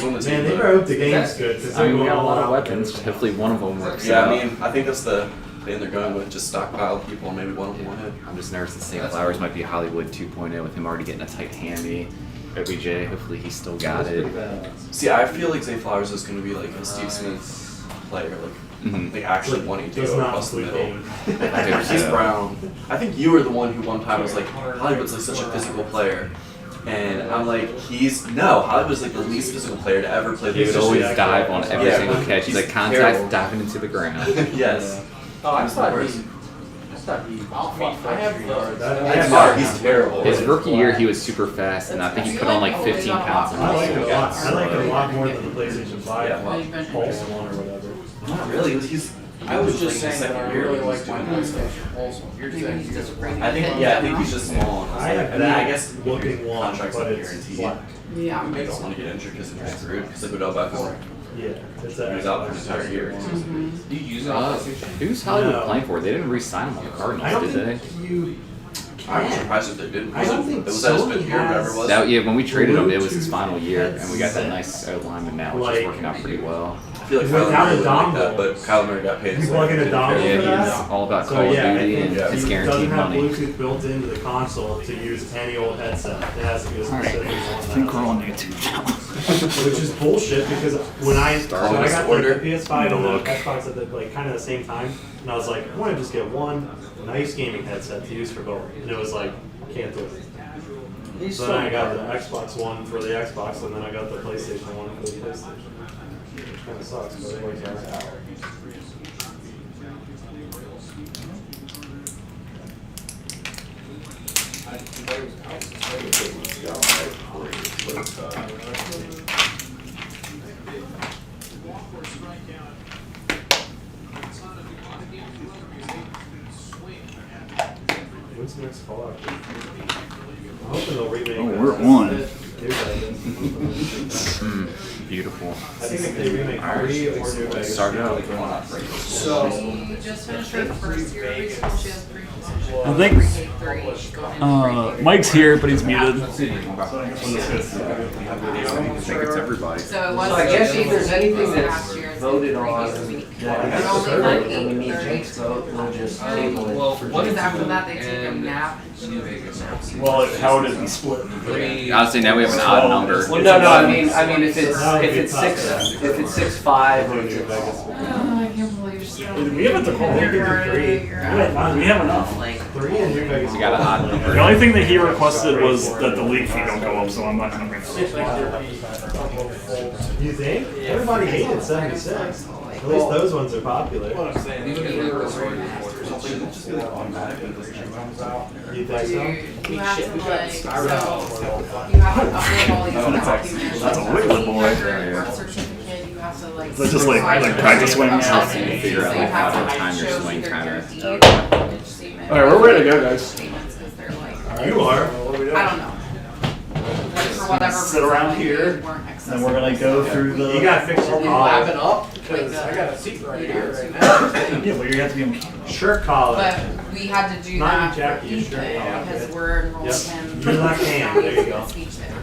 on the team. Man, they better hope the game's good. I mean, we got a lot of weapons. Hopefully one of them works. Yeah, I mean, I think that's the thing they're going with. Just stockpile people and maybe one of them will hit. I'm just nervous that St. Flowers might be Hollywood 2.0 with him already getting a tight hammy. OBJ, hopefully he still got it. See, I feel like Zay Flowers is going to be like a Steve Smith player, like actually wanting to go across the middle. He's Brown. I think you were the one who one time was like, Hollywood's like such a physical player. And I'm like, Hollywood's like the least physical player to ever play the He would position. always dive on every single catch. He's like contact terrible. diving into the ground. Yes. Oh, I thought He's terrible. His rookie year, he was super fast, and I think he put on like 15 pounds. I like it a lot. I like it a lot more than the PlayStation 5 Yeah. Pulse one or whatever. Not really. I was just saying that I really like my doing PlayStation also. You're saying he's just I think he's just small. I have I that guess looking one, contracts but not it's guaranteed. black. Yeah. I don't want to get injured because injuries screwed. Because like Odell Beckham, Yeah, it's he was out for an entire year. Do you use it on PlayStation? Who's Hollywood No. playing for? They didn't re-sign him on the I Cardinals, don't did they? think you I'm can. surprised if they didn't. I don't think was that his Sony fifth year, whatever it has- was. That, yeah, when we traded him, it was Bluetooth his final year, and we got that headset. nice lineman now, which is Like- working out pretty well. I feel like Without Kyler Murray a would like that, dongle. but Kyler Murray got paid. You plug in a dongle Yeah, for that? he's all about So Call of yeah, I Duty, think and yeah. it's it guaranteed doesn't have money. Bluetooth built into the console to use any old headset. It has to be a Alright, specific I one. think we're on YouTube now. Which is bullshit because when I got like, order. the PS5 and the Xbox at the, like kind of the same time, and I was like, I want to just get one nice gaming headset to use for both, and it was like, can't do it. So then I got the Xbox One for the Xbox, and then I got the PlayStation One for the PlayStation. Which kind of sucks, but it works out. When's the next Fallout? I'm hoping they'll remake. Oh, we're on. Beautiful. I think if they remake 3 or New Vegas. Started out like So, She just finished her first year of preschool. She has 3 positions. I think Mike's here, but he's muted. I think it's everybody. So it was. So I guess if there's anything last that's year, it's voted like on, previous week. yeah, They're that's only certain, like and we need 8:30. Jake's vote, we'll just table it for Because Jake's after vote. that, they take a nap. Well, how would it be split? I would say now we have an odd number. Well, no, I mean if it's 6-5 or it's Oh, I can't believe you're still. We haven't the call. We can do 3. We have enough. 3 and New Vegas. We got a odd number. The only thing that he requested was that the league fee don't go up, so I'm not gonna bring it up. You think? Everybody hated 76. At least those ones are popular. You think so? You have to like, so you have to upload all these documents. That's a wicked boy. Your birth certificate, you have to like. Is that just like practice swings? How to figure out like how to time your swing kind of. Alright, we're ready to go, guys. Statements, 'cause they're like, You are. I don't know. Like for whatever Sit reason, around like, here, they weren't Then we're gonna go through the. You gotta fix your Lapping collar. up, because I got a seat right here right now. Yeah, but you have to be on camera. Shirt collar. But we had to do Not that you, Jackie, for you sure? Ethan Yeah. because we're enrolled Yep. him. Your left hand, there you go. Speech therapy.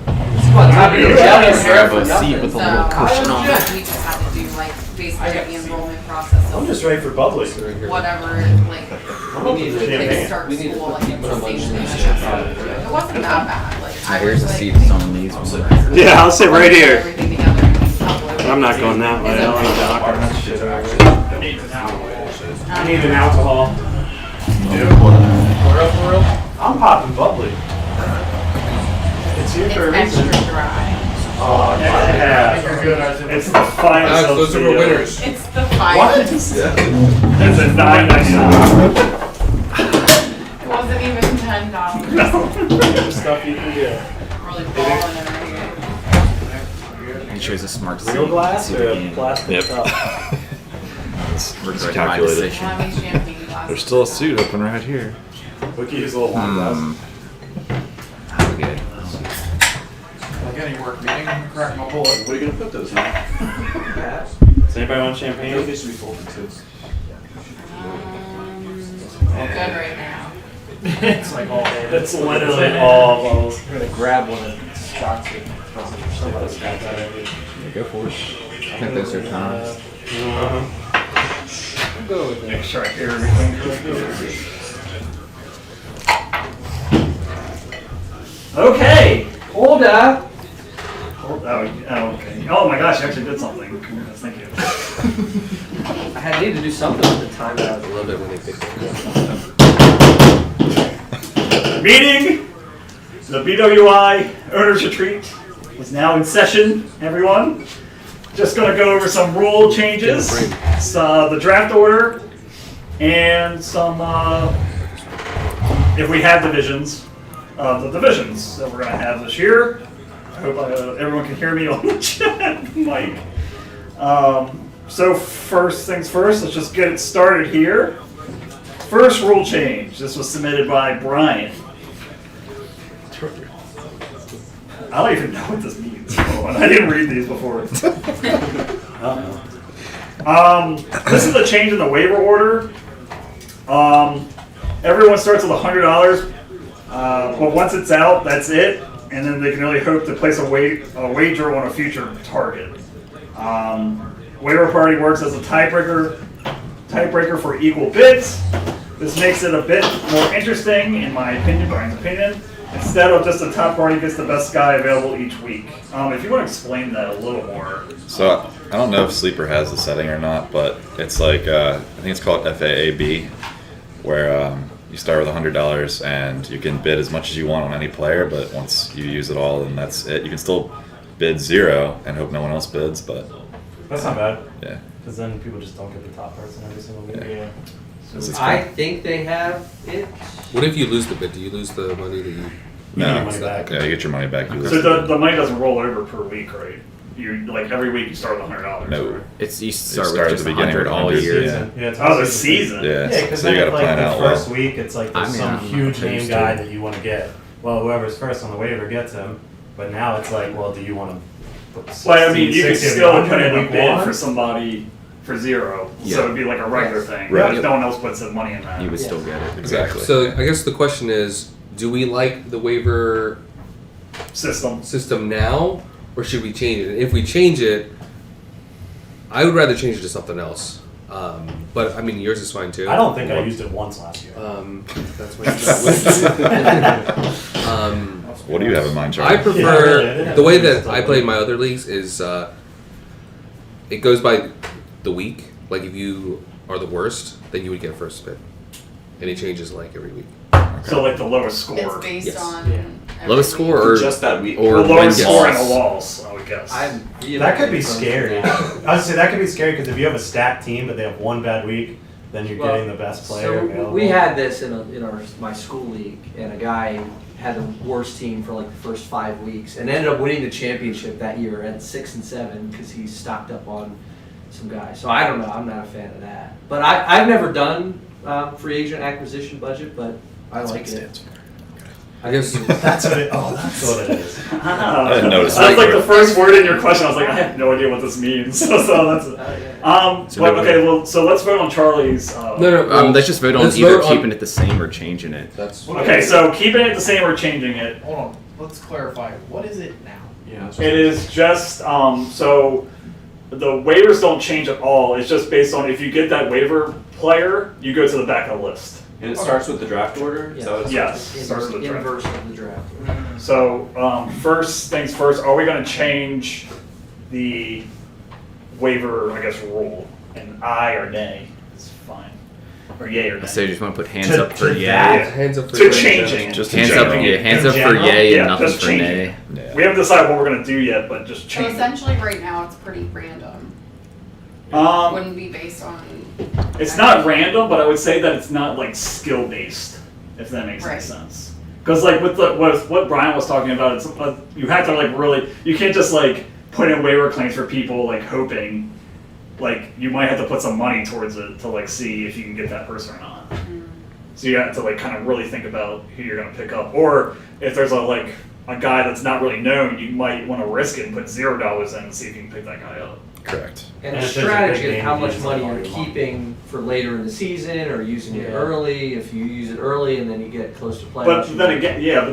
Grab a seat with a little cushion on it. We just had to do like basically the enrollment process I'm of just ready for bubbly. whatever, like I'm open to kids champagne. start school, like it's the same thing. It wasn't that bad, like I Here's was the like, seats on these ones. Yeah, I'll sit right here. everything together and upload I'm not going that way. I don't need that. I need an alcohol. I'm popping bubbly. It's here for a It's reason. extra dry. Oh, yeah. It's the finest of Those are the, our winners. It's the fire. What? It's a $9.99. It wasn't even $10. The stuff you can get. Really balling it right here. He chose a smart seat. Real glass See or the a game. plastic cup? Regret my calculated. decision. How many champagne glasses? There's still a suit open right here. We could use a little wine glass. How good. Like any work meeting, I'm gonna crack my bullet. What are you gonna put those in? Does anybody want champagne? Good right now. It's like all. It's literally all bubbles. We're gonna grab one and shock it. Somebody's got that idea. Go for it. I think those are times. Go with Make it. sure I hear everything. Okay. Hold up. Oh, okay. Oh my gosh, you actually did something. Thank you. I need to do something with the time that I was. I love it when they pick it. Meeting. The BWI Owners Retreat is now in session, everyone. Just going to go over some rule changes, the draft order, and some, if we have divisions, the divisions that we're going to have this year. I hope everyone can hear me on the chat mic. So first things first, let's just get it started here. First rule change. This was submitted by Brian. I don't even know what this means. I didn't read these before. This is a change in the waiver order. Everyone starts with $100, but once it's out, that's it. And then they can only hope to place a wager on a future target. Waiver party works as a tiebreaker for equal bids. This makes it a bit more interesting, in my opinion, Brian's opinion. Instead of just the top party gets the best guy available each week. If you want to explain that a little more. So I don't know if Sleeper has the setting or not, but it's like I think it's called FAAB, where you start with $100 and you can bid as much as you want on any player, but once you use it all, then that's it. You can still bid 0 and hope no one else bids, but That's not bad. yeah. Because then people just don't get the top person every single week. Yeah. It's I think they have it. What if you lose the bid? Do you lose the money that you? You get No, your money back. yeah, you get your money back. You So lose. the money doesn't roll over per week, right? You like every week you start with $100. No. Right? It's you start start at with the just beginning 100 with all 100, year. yeah. Yeah, it's Oh, the all season. Yeah, Yeah, because so you then got to like plan the out first well. week, it's like I there's mean, some I'm huge name opposed guy to it. that you want to get. Well, whoever's first on the waiver gets him. But now it's like, well, do you want to put 60, Well, I mean, you could 60 of still your put 100 in a week bid one? for somebody for 0, Yeah. so it'd be like a regular thing. Right. But if no one else puts the money in that. You would still get it. Exactly. So I guess the question is, do we like the waiver System. system now, or should we change it? And if we change it, I would rather change it to something else. But I mean, yours is fine too. I don't think I used it once last year. That's what you What do you have in mind, I Charlie? Yeah, prefer the way that it's I like- play my other leagues is it goes by the week. Like if you are the worst, then you would get first bid. And it changes like every week. So like the lowest score. It's based Yes. on. Yeah. every Lowest week. score or just that week. or the when lowest gets score and a lost. loss, I would guess. That could be scary. I would say that could be scary because if you have a stacked team but they have one bad week, then you're getting the best player So available. we had this in my school league, and a guy had the worst team for like the first 5 weeks, and ended up winning the championship that year at 6 and 7 because he stocked up on some guys. So I don't know. I'm not a fan of that. But I've never done free agent acquisition budget, but I like it. I guess That's what it. Oh, that's what it is. I didn't notice That's that. like the first word in your question. I was like, I have no idea what this means. So that's it. So But no- okay, well, so let's vote on Charlie's. no. Let's just vote on let's either vote on- keeping it the same or changing it. That's Okay, so keeping it the same or changing it. Hold on, let's clarify. What is it now? Yeah. It is just so the waivers don't change at all. It's just based on if you get that waiver player, you go to the back of the list. And it starts with the draft order? Is that what it Yes, starts starts with the draft. Inverse of the draft. So first things first, are we going to change the waiver, I guess, rule? An aye or nay is fine, or yay or nay. So you just want to put hands To- up for to yay. that? hands up for To Greg. changing. Just Hands in up, general. yeah, hands In up for general? yay Yeah, and nothing just for change nay. it. Yeah. We haven't decided what we're going to do yet, but just So change it. essentially, right now, it's pretty random. Wouldn't be based on. It's not random, but I would say that it's not like skill based, if that makes any Right. sense. Because like with what Brian was talking about, it's you have to like really, you can't just like put in waiver claims for people like hoping, like you might have to put some money towards it to like see if you can get that person or not. So you have to like kind of really think about who you're gonna pick up, or if there's a like a guy that's not really known, you might want to risk it and put $0 in and see if you can pick that guy up. Correct. And And the if there's a strategy big of game, how you much use money it all you're you want. keeping for later in the season or using it Yeah. early. If you use it early and then you get close to playoffs. But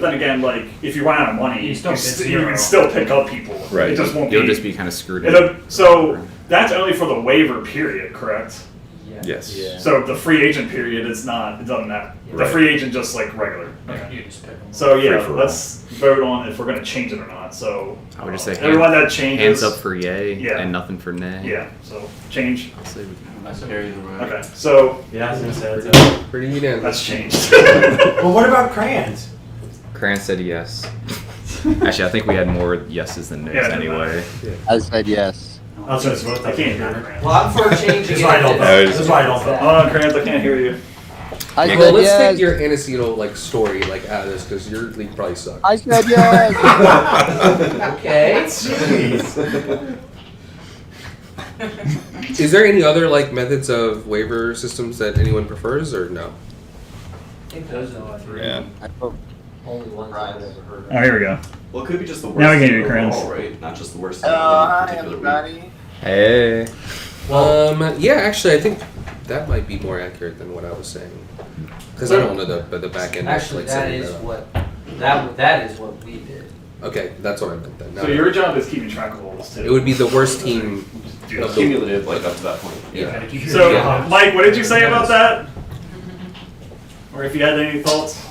then again, like if you run out of money, You you, still get you zero. can still pick up people. Right. It just won't You'll be. just be kind of screwed. So that's only for the waiver period, correct? Yes. Yeah. So the free agent period is not. It doesn't matter. The Right. free agent just like regular. Okay. You just pick them. So yeah, Free for all. let's vote on if we're going to change it or not. So I would just say everyone that changes. hands up for yay Yeah. and nothing for nay. Yeah. So change. I'll say we can- Carry the road. Okay. So Yeah, I was gonna say that's Pretty unanimous. that's changed. Well, what about crayons? Cran said yes. Actually, I think we had more yeses than no's Yeah, it doesn't anyway. I said yes. I was gonna vote. I can't hear you. Well, I'm for changing That's it. why I don't No, vote. it's- That's why I don't vote. Hold on, Krantz, I can't hear you. I Yeah, said Well, let's yes. take your Anacino like story like out of this because your league probably sucks. I said yes. Okay. Jeez. Is there any other like methods of waiver systems that anyone prefers or no? I think those are the three Yeah. I vote only ones I've ever heard of. Oh, here we go. Well, it could be just the worst Now we can team hear you, Krantz. overall, right? Not just the worst team Hello, in hi any particular week. everybody. Hey. Yeah, actually, I think that might be more accurate than what I was saying because I don't know the back end. of, Actually, like, that setting is that up. what that is what we did. Okay, that's what I meant then. So your job is keeping track of all this too. It would be the worst team. Do of that. the- Cumulative, like up to that point. Yeah. So, Yeah. Mike, what did you say about that? Or if you had any thoughts?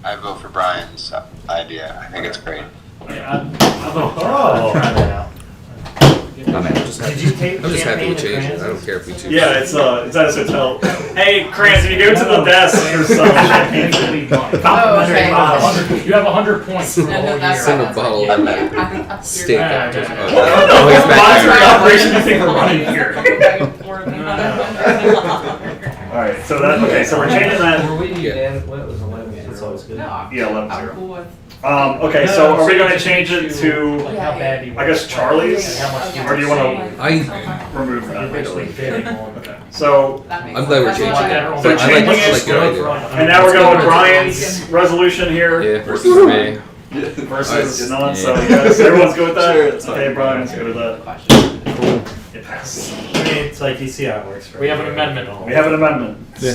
I vote for Brian's idea. I think it's great. Yeah, I vote. Oh. Try that out. I'm just happy, Did you take I'm just happy champagne with and changing. I crayons? don't care if we choose. Yeah, it's at his hotel. Hey, Krantz, if you go to the desk, there's some champagne. Complimentary Okay. bottle. You have 100 points for the No, whole that's year. Send a bottle Yeah, of I think that's steak. your- Yeah, Just- yeah. Oh, he's back Why is there. the operation you think we're running here? No, Alright, so that, okay, so we're changing that. Were we Yeah. then? What was 11? That's always good. I'm Yeah, 11-0. I'm cool with. Okay, so are we gonna change it to, Like how bad do you I guess, want it? Charlie's? How much do you Or do you wanna I- remove that? Basically bidding on. Okay, so, That makes I'm glad we're sense. changing That's it. what I- So I like changing this. it- Like good idea. and now we're going with Brian's resolution here Yeah, versus me. versus none, so Yeah. yes, everyone's good with that? Sure, that's Okay, fine. Brian's good with that. Question. It passes. I mean, it's like you see how it works. For We have an everybody. amendment. We have an amendment. Yeah.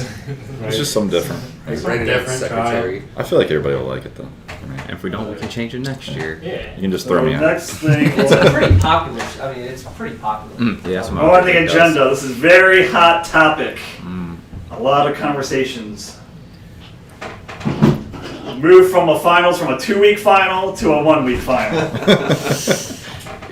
It's just something different. It's Write it something as different. Try. secretary. I feel like everybody will like it though. And if we don't, we can change it next year. Yeah. You can just So throw me out. next thing, It's a pretty popular. I mean, it's pretty popular. Yeah, that's what oh, on the agenda, this is very hot topic. Mm. A lot of conversations. Move from a 2-week final to a 1-week final.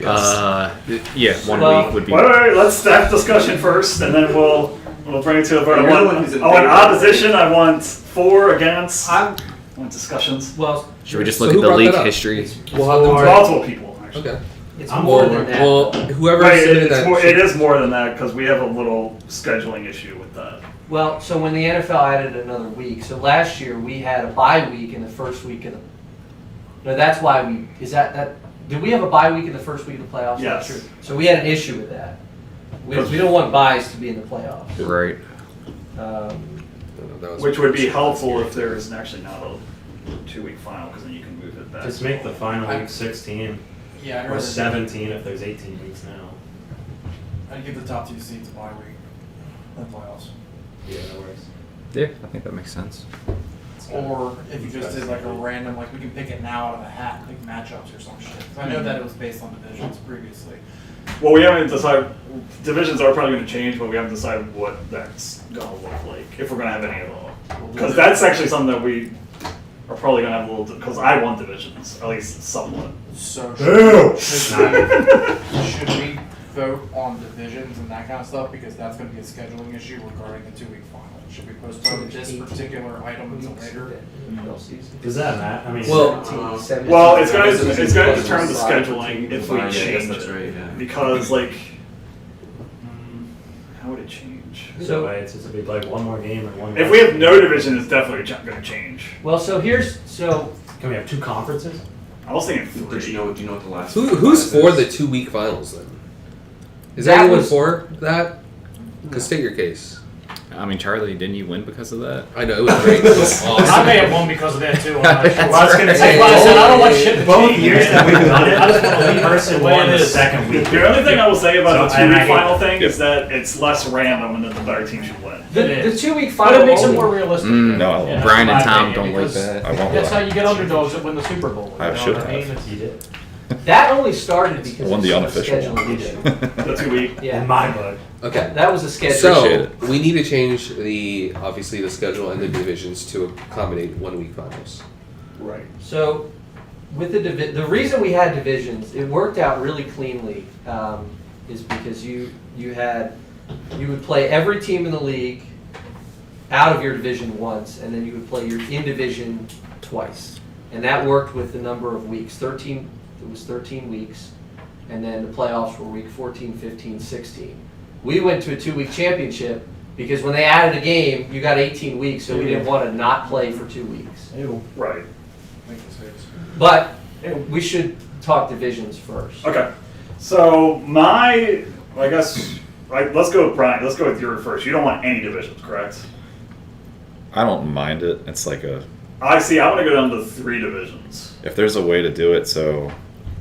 Yeah, 1 Well, week would be. Wait, let's have discussion first, and then we'll bring it to a vote. You're the I one want, who's in I want favor. opposition. I want for, against. I I'm want discussions. well. Should we just So look who at the brought league that up? history? We'll have them. Multiple people. Actually. Okay. It's I'm more for than it. that. Well, whoever Right, submitted that. it is more than that because we have a little scheduling issue with that. Well, so when the NFL added another week, so last year we had a bye week in the first week of the. No, that's why we. Is that? Did we have a bye week in the first week of the playoffs Yes. last year? So we had an issue with that. We don't want buys to be in the playoffs. Right. That was- Which would be helpful if there is actually not a 2-week final because then you can move it back. Just make the final week 16 Yeah, I'd or rather 17 if there's 18 weeks now. I'd give the top 2 seeds a bye week in the playoffs. Yeah, that works. Yeah, I think that makes sense. Or if you just did like a random, like we can pick it now out of a hat, pick matchups or some shit. 'Cause I know that it was based on divisions previously. Well, we haven't decided. Divisions are probably going to change, but we haven't decided what that's going to look like if we're going to have any at all. Because that's actually something that we are probably going to have a little. Because I want divisions, at least somewhat. So Ew. should we vote on divisions and that kind of stuff? Because that's going to be a scheduling issue regarding the 2-week final. Should we postpone this particular item until later? Does that matter? I mean, Well, 17, Well, it's going to determine the scheduling if we Yeah, I guess change that's it. right, yeah. Because like, how would it change? so it's just be like one more game and one. If we have no division, it's definitely going to change. Well, so Can we have 2 conferences? I was thinking Do 3. you know what the last? Who's five for is? the 2-week finals then? Is That anyone was- for that? Cause state your case. I mean, Charlie, didn't you win because of that? I know, it was great. It was awesome. I may have won because of that too. I'm not sure. Well, I was gonna say, That's why I said I don't want shit to both change. years that we've done it, I just want to leave person won won the the second week. The only thing I will say about So, the and I 2-week hate final that. thing is that it's less random and that the better team should win. The 2-week final. But it makes it more realistic. No, I won't. Yeah, Brian and that's my Tom opinion, don't like because that. I won't That's how lie. you get underdogs that win the Super Bowl. I you know should what I mean? have. It's- You did. That only started because Won the of unofficial one. scheduling issue. The 2-week. Yeah. In my book. Okay. That was a schedule. So we need to change obviously the schedule and the divisions to accommodate 1 week finals. Right. So, with the reason we had divisions, it worked out really cleanly, is because you would play every team in the league out of your division once, and then you would play your in division twice, and that worked with the number of weeks. It was 13 weeks, and then the playoffs were week 14, 15, 16. We went to a 2-week championship because when they added a game, you got 18 weeks, so we didn't want to not play for 2 weeks. Right. But we should talk divisions first. Okay. So let's go with Brian. Let's go with your first. You don't want any divisions, correct? I don't mind it. It's like I want to go down to 3 divisions. if there's a way to do it so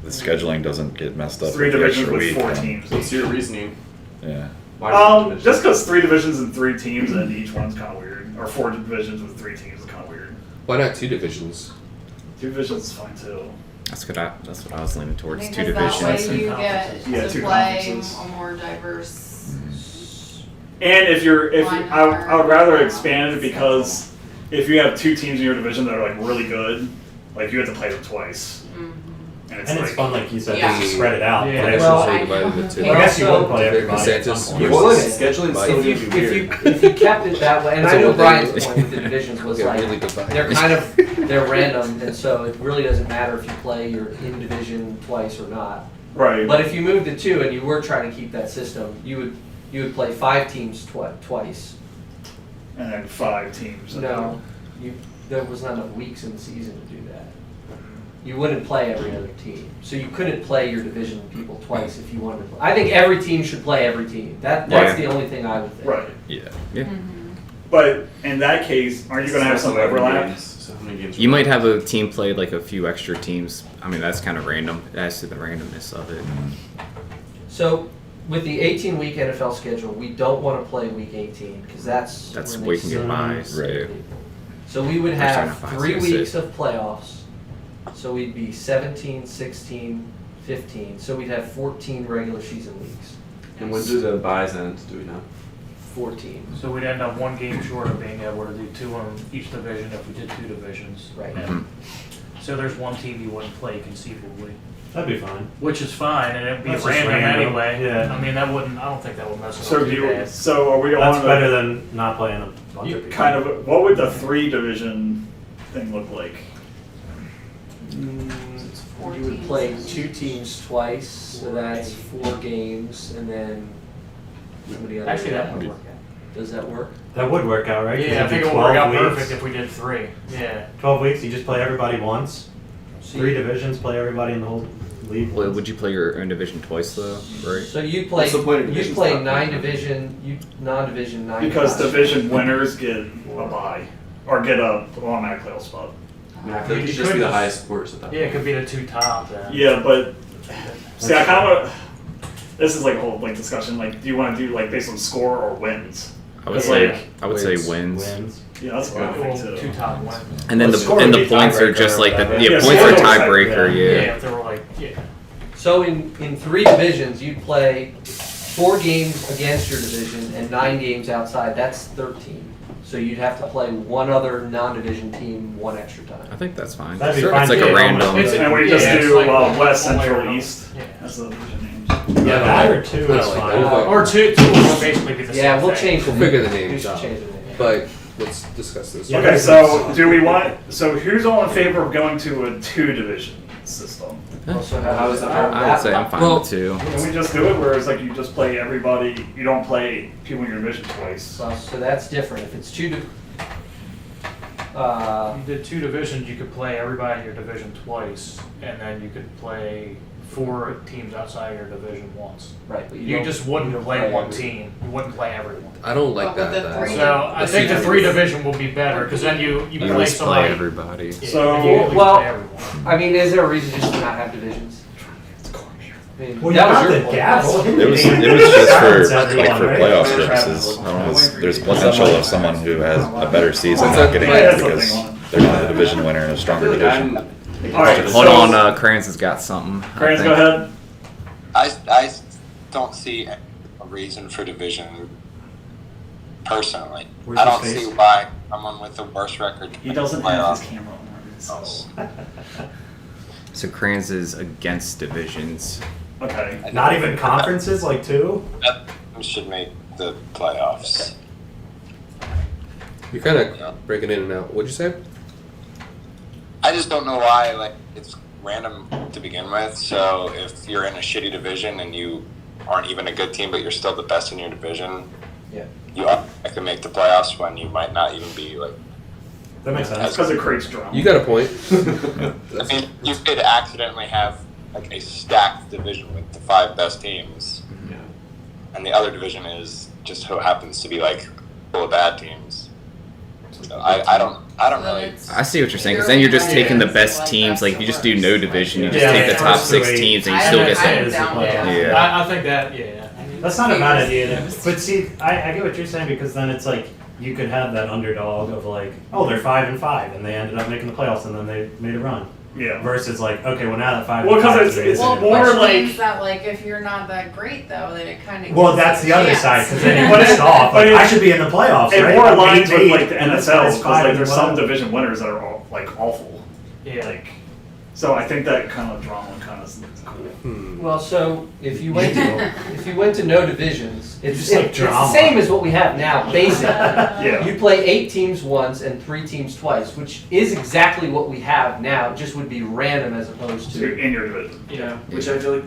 the scheduling doesn't get messed up. 3 with the divisions extra with week, 4 then- teams. What's your reasoning? Yeah. Why do you division? Just because 3 divisions and 3 teams and each one's kind of weird, or 4 divisions with 3 teams is kind of weird. Why not 2 divisions? 2 divisions is fine too. That's what I was leaning towards. 2 Because that divisions. way you get Yeah, to 2 play conferences. a more diverse. And Line I would or- rather expand it because if you have 2 teams in your division that are like really good, like you have to play them twice. Mhm. And And it's fun, like you said, Yeah. just to spread it out. Yeah. Play Well, everybody. divided into I I guess you also- would play everybody. at Consensus. some point. You would. Scheduling's still If gonna be weird. if you kept it that way, and That's I a know one thing. Brian's point with the divisions was Okay, like, really divided. they're random, and so it really doesn't matter if you play your in division twice or not. Right. But if you moved to 2 and you were trying to keep that system, you would play 5 teams twice. And then 5 teams. No, there was not enough weeks in the season to do that. You wouldn't play every other team, so you couldn't play your division people twice if you wanted to. I think every team should play every team. That's Yeah. the only thing I would think. Right. Yeah. Yeah. But in that case, aren't you going to have some overlap? So how many games You are might there? have a team play like a few extra teams. I mean, that's kind of random. It adds to the randomness of it. So with the 18-week NFL schedule, we don't want to play week 18 because that's That's when where they you can get buys. Right. So we would Or sorry, have not buys, 3 I see. weeks of playoffs. So we'd be 17, 16, 15. So we'd have 14 regular season weeks. And when do the buys end? Do we know? 14. So we'd end up 1 game short of being able to do 2 on each division if we did 2 divisions. Right. Mhm. So there's 1 team you wouldn't play conceivably. That'd be fine. Which is fine, and it'd be That's just random random, anyway. yeah. I mean, I don't think that would mess it So up do too you, bad. so are we That's on better the, than not playing a bunch of people. kind of, what would the 3 division thing look like? You would play 2 teams twice, so that's 4 games, and then how many other? Actually, that would work Does that work? That would work out, right? 'Cause Yeah, I it'd think be it would work 12 out weeks. perfect if we did 3. Yeah. 12 weeks, you just play everybody once. So 3 you- divisions, play everybody in the whole league. Well, once. would you play your own division twice though, right? So you play, What's the point of you divisions play not 9 playing? division, non-division 9. Because classes. division winners get a bye, or get a automatic playoff spot. I mean, I feel like you should just be the highest scores at that Yeah, it could be the 2 top then. Yeah, but, see, I kind of want, this is like a whole like discussion, like, do you want to do like based on score or wins? I would It's say like- wins. Wins. Yeah, that's what I Well, think 2 too. top wins. And then Well, the score and would the be points are tiebreaker just or like the whatever. yeah, Yeah, points score are is like- tiebreaker. Yeah, Yeah. if they were like, yeah. So in 3 divisions, you'd play 4 games against your division and 9 games outside. That's 13. So you'd have to play 1 other non-division team 1 extra time. I think that's fine. That'd be Sure, fine, it's like too. a random. It's- And we Yeah, just it's do like West, one way or Central, another. East. Yeah. That's the division names. Yeah, that or 2 I is don't like fine. that. Or 2 will basically be the same Yeah, we'll thing. change the We'll name. figure the We names should out. change the name. But let's discuss this. Yeah. Okay, so do we want, so who's all in favor of going to a 2 division system? Also, How is that? I would say I'm fine Well- with 2. Can we just do it where it's like you just play everybody, you don't play people in your division twice? So that's different. If it's 2 If you did 2 divisions, you could play everybody in your division twice, and then you could play 4 teams outside your division once. Right, but You don't- just you wouldn't don't play one everyone. team. You wouldn't play everyone. I don't like But with that. the That's- three- So I think the 3 division will be better because then you You play always play somebody. everybody. Yeah, So- and you at least Well, play everyone. I mean, is there a reason just to not have divisions? I mean, Well, you that was got your the point. gaps. It was just for like for playoff purposes. I don't know, there's potential of someone who has a better season not getting Yeah, in that's because something on. they're not a division winner in a I stronger feel like division. All right, Hold so- on, Kranz has got something. I Kranz, think. go ahead. I don't see a reason for division personally. Where's I don't his see face? why someone with the worst record He doesn't have his camera on. So Kranz is against divisions. Okay. Not even conferences, like 2? That should make the playoffs. You're kind of breaking in and out. What'd you say? I just don't know why, like, it's random to begin with. So if you're in a shitty division and you aren't even a good team, but you're still the best in your division, Yeah. you can make the playoffs when you might not even be, like, That makes sense. That's because it creates drama. You got a point. I mean, you could accidentally have, like, a stacked division with the 5 best teams. Yeah. And the other division is just who happens to be, like, full of bad teams. So I don't really. I see what you're saying, because then you're just taking the best teams. Like, you just do no division, you just take the top 6 teams, and you still get I'm some. down with that. Yeah. I think that, yeah. I mean, That's not a bad idea. Then. But see, I get what you're saying because then it's like you could have that underdog of like, oh, they're 5-5, and they ended up making the playoffs, and then they made a run. Yeah. Versus like, okay, well now that 5-5. Well, 'cause it's Well, more which like- means that like if you're not that great though, then it kind of. Well, that's the other side because then you put it off. Like, I should be in the playoffs, It right? more I'm aligns with 8-8, like the and this NFL guy's because like 5 there's and some whatever. division winners that are all, like awful. Yeah. Like, so I think that kind of drama kind of is cool. Well, so if you went to no divisions, it's Just like it's drama. the same as what we have now, basically. Yeah. You play 8 teams once and 3 teams twice, which is exactly what we have now. Just would be random as opposed So you're to. in your division. Yeah, which I feel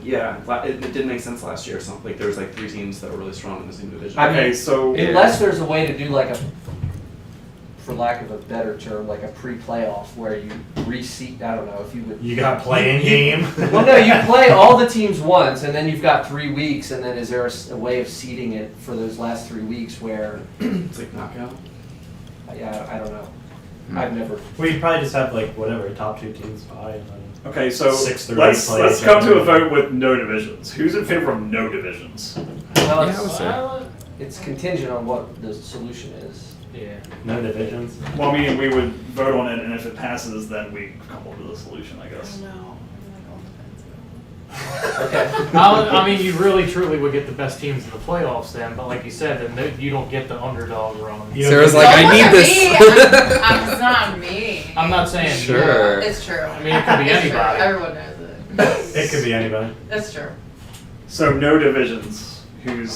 like, it did make sense last year or something. Like, there was like 3 teams that were really strong in the same division. I mean, Okay, so Unless there's a way to do like a, for lack of a better term, like a pre-playoff where you reseed. I don't know if you would. You got playing game. Well, no, you play all the teams once, and then you've got 3 weeks, and then is there a way of seeding it for those last 3 weeks where? It's like knockout. Yeah, I don't know. I've never. Well, you'd probably just have like whatever top 2 teams buy, and then okay, so 6 through 8 let's plays. come to a vote with no divisions. Who's in favor of no divisions? Well, Yeah, I would say. it's contingent on what the solution is. Yeah. no divisions. Well, I mean, we would vote on it, and if it passes, then we come up with a solution, I guess. No. Okay. I mean, you really truly would get the best teams in the playoffs then, but like you said, then you don't get the underdog run. You don't Sarah's get- like, I Don't need look this. at me. It's not me. I'm not saying Sure. It's true. I mean, it could be It's true. anybody. Everyone knows it. It could be anybody. That's true. So no divisions. Who?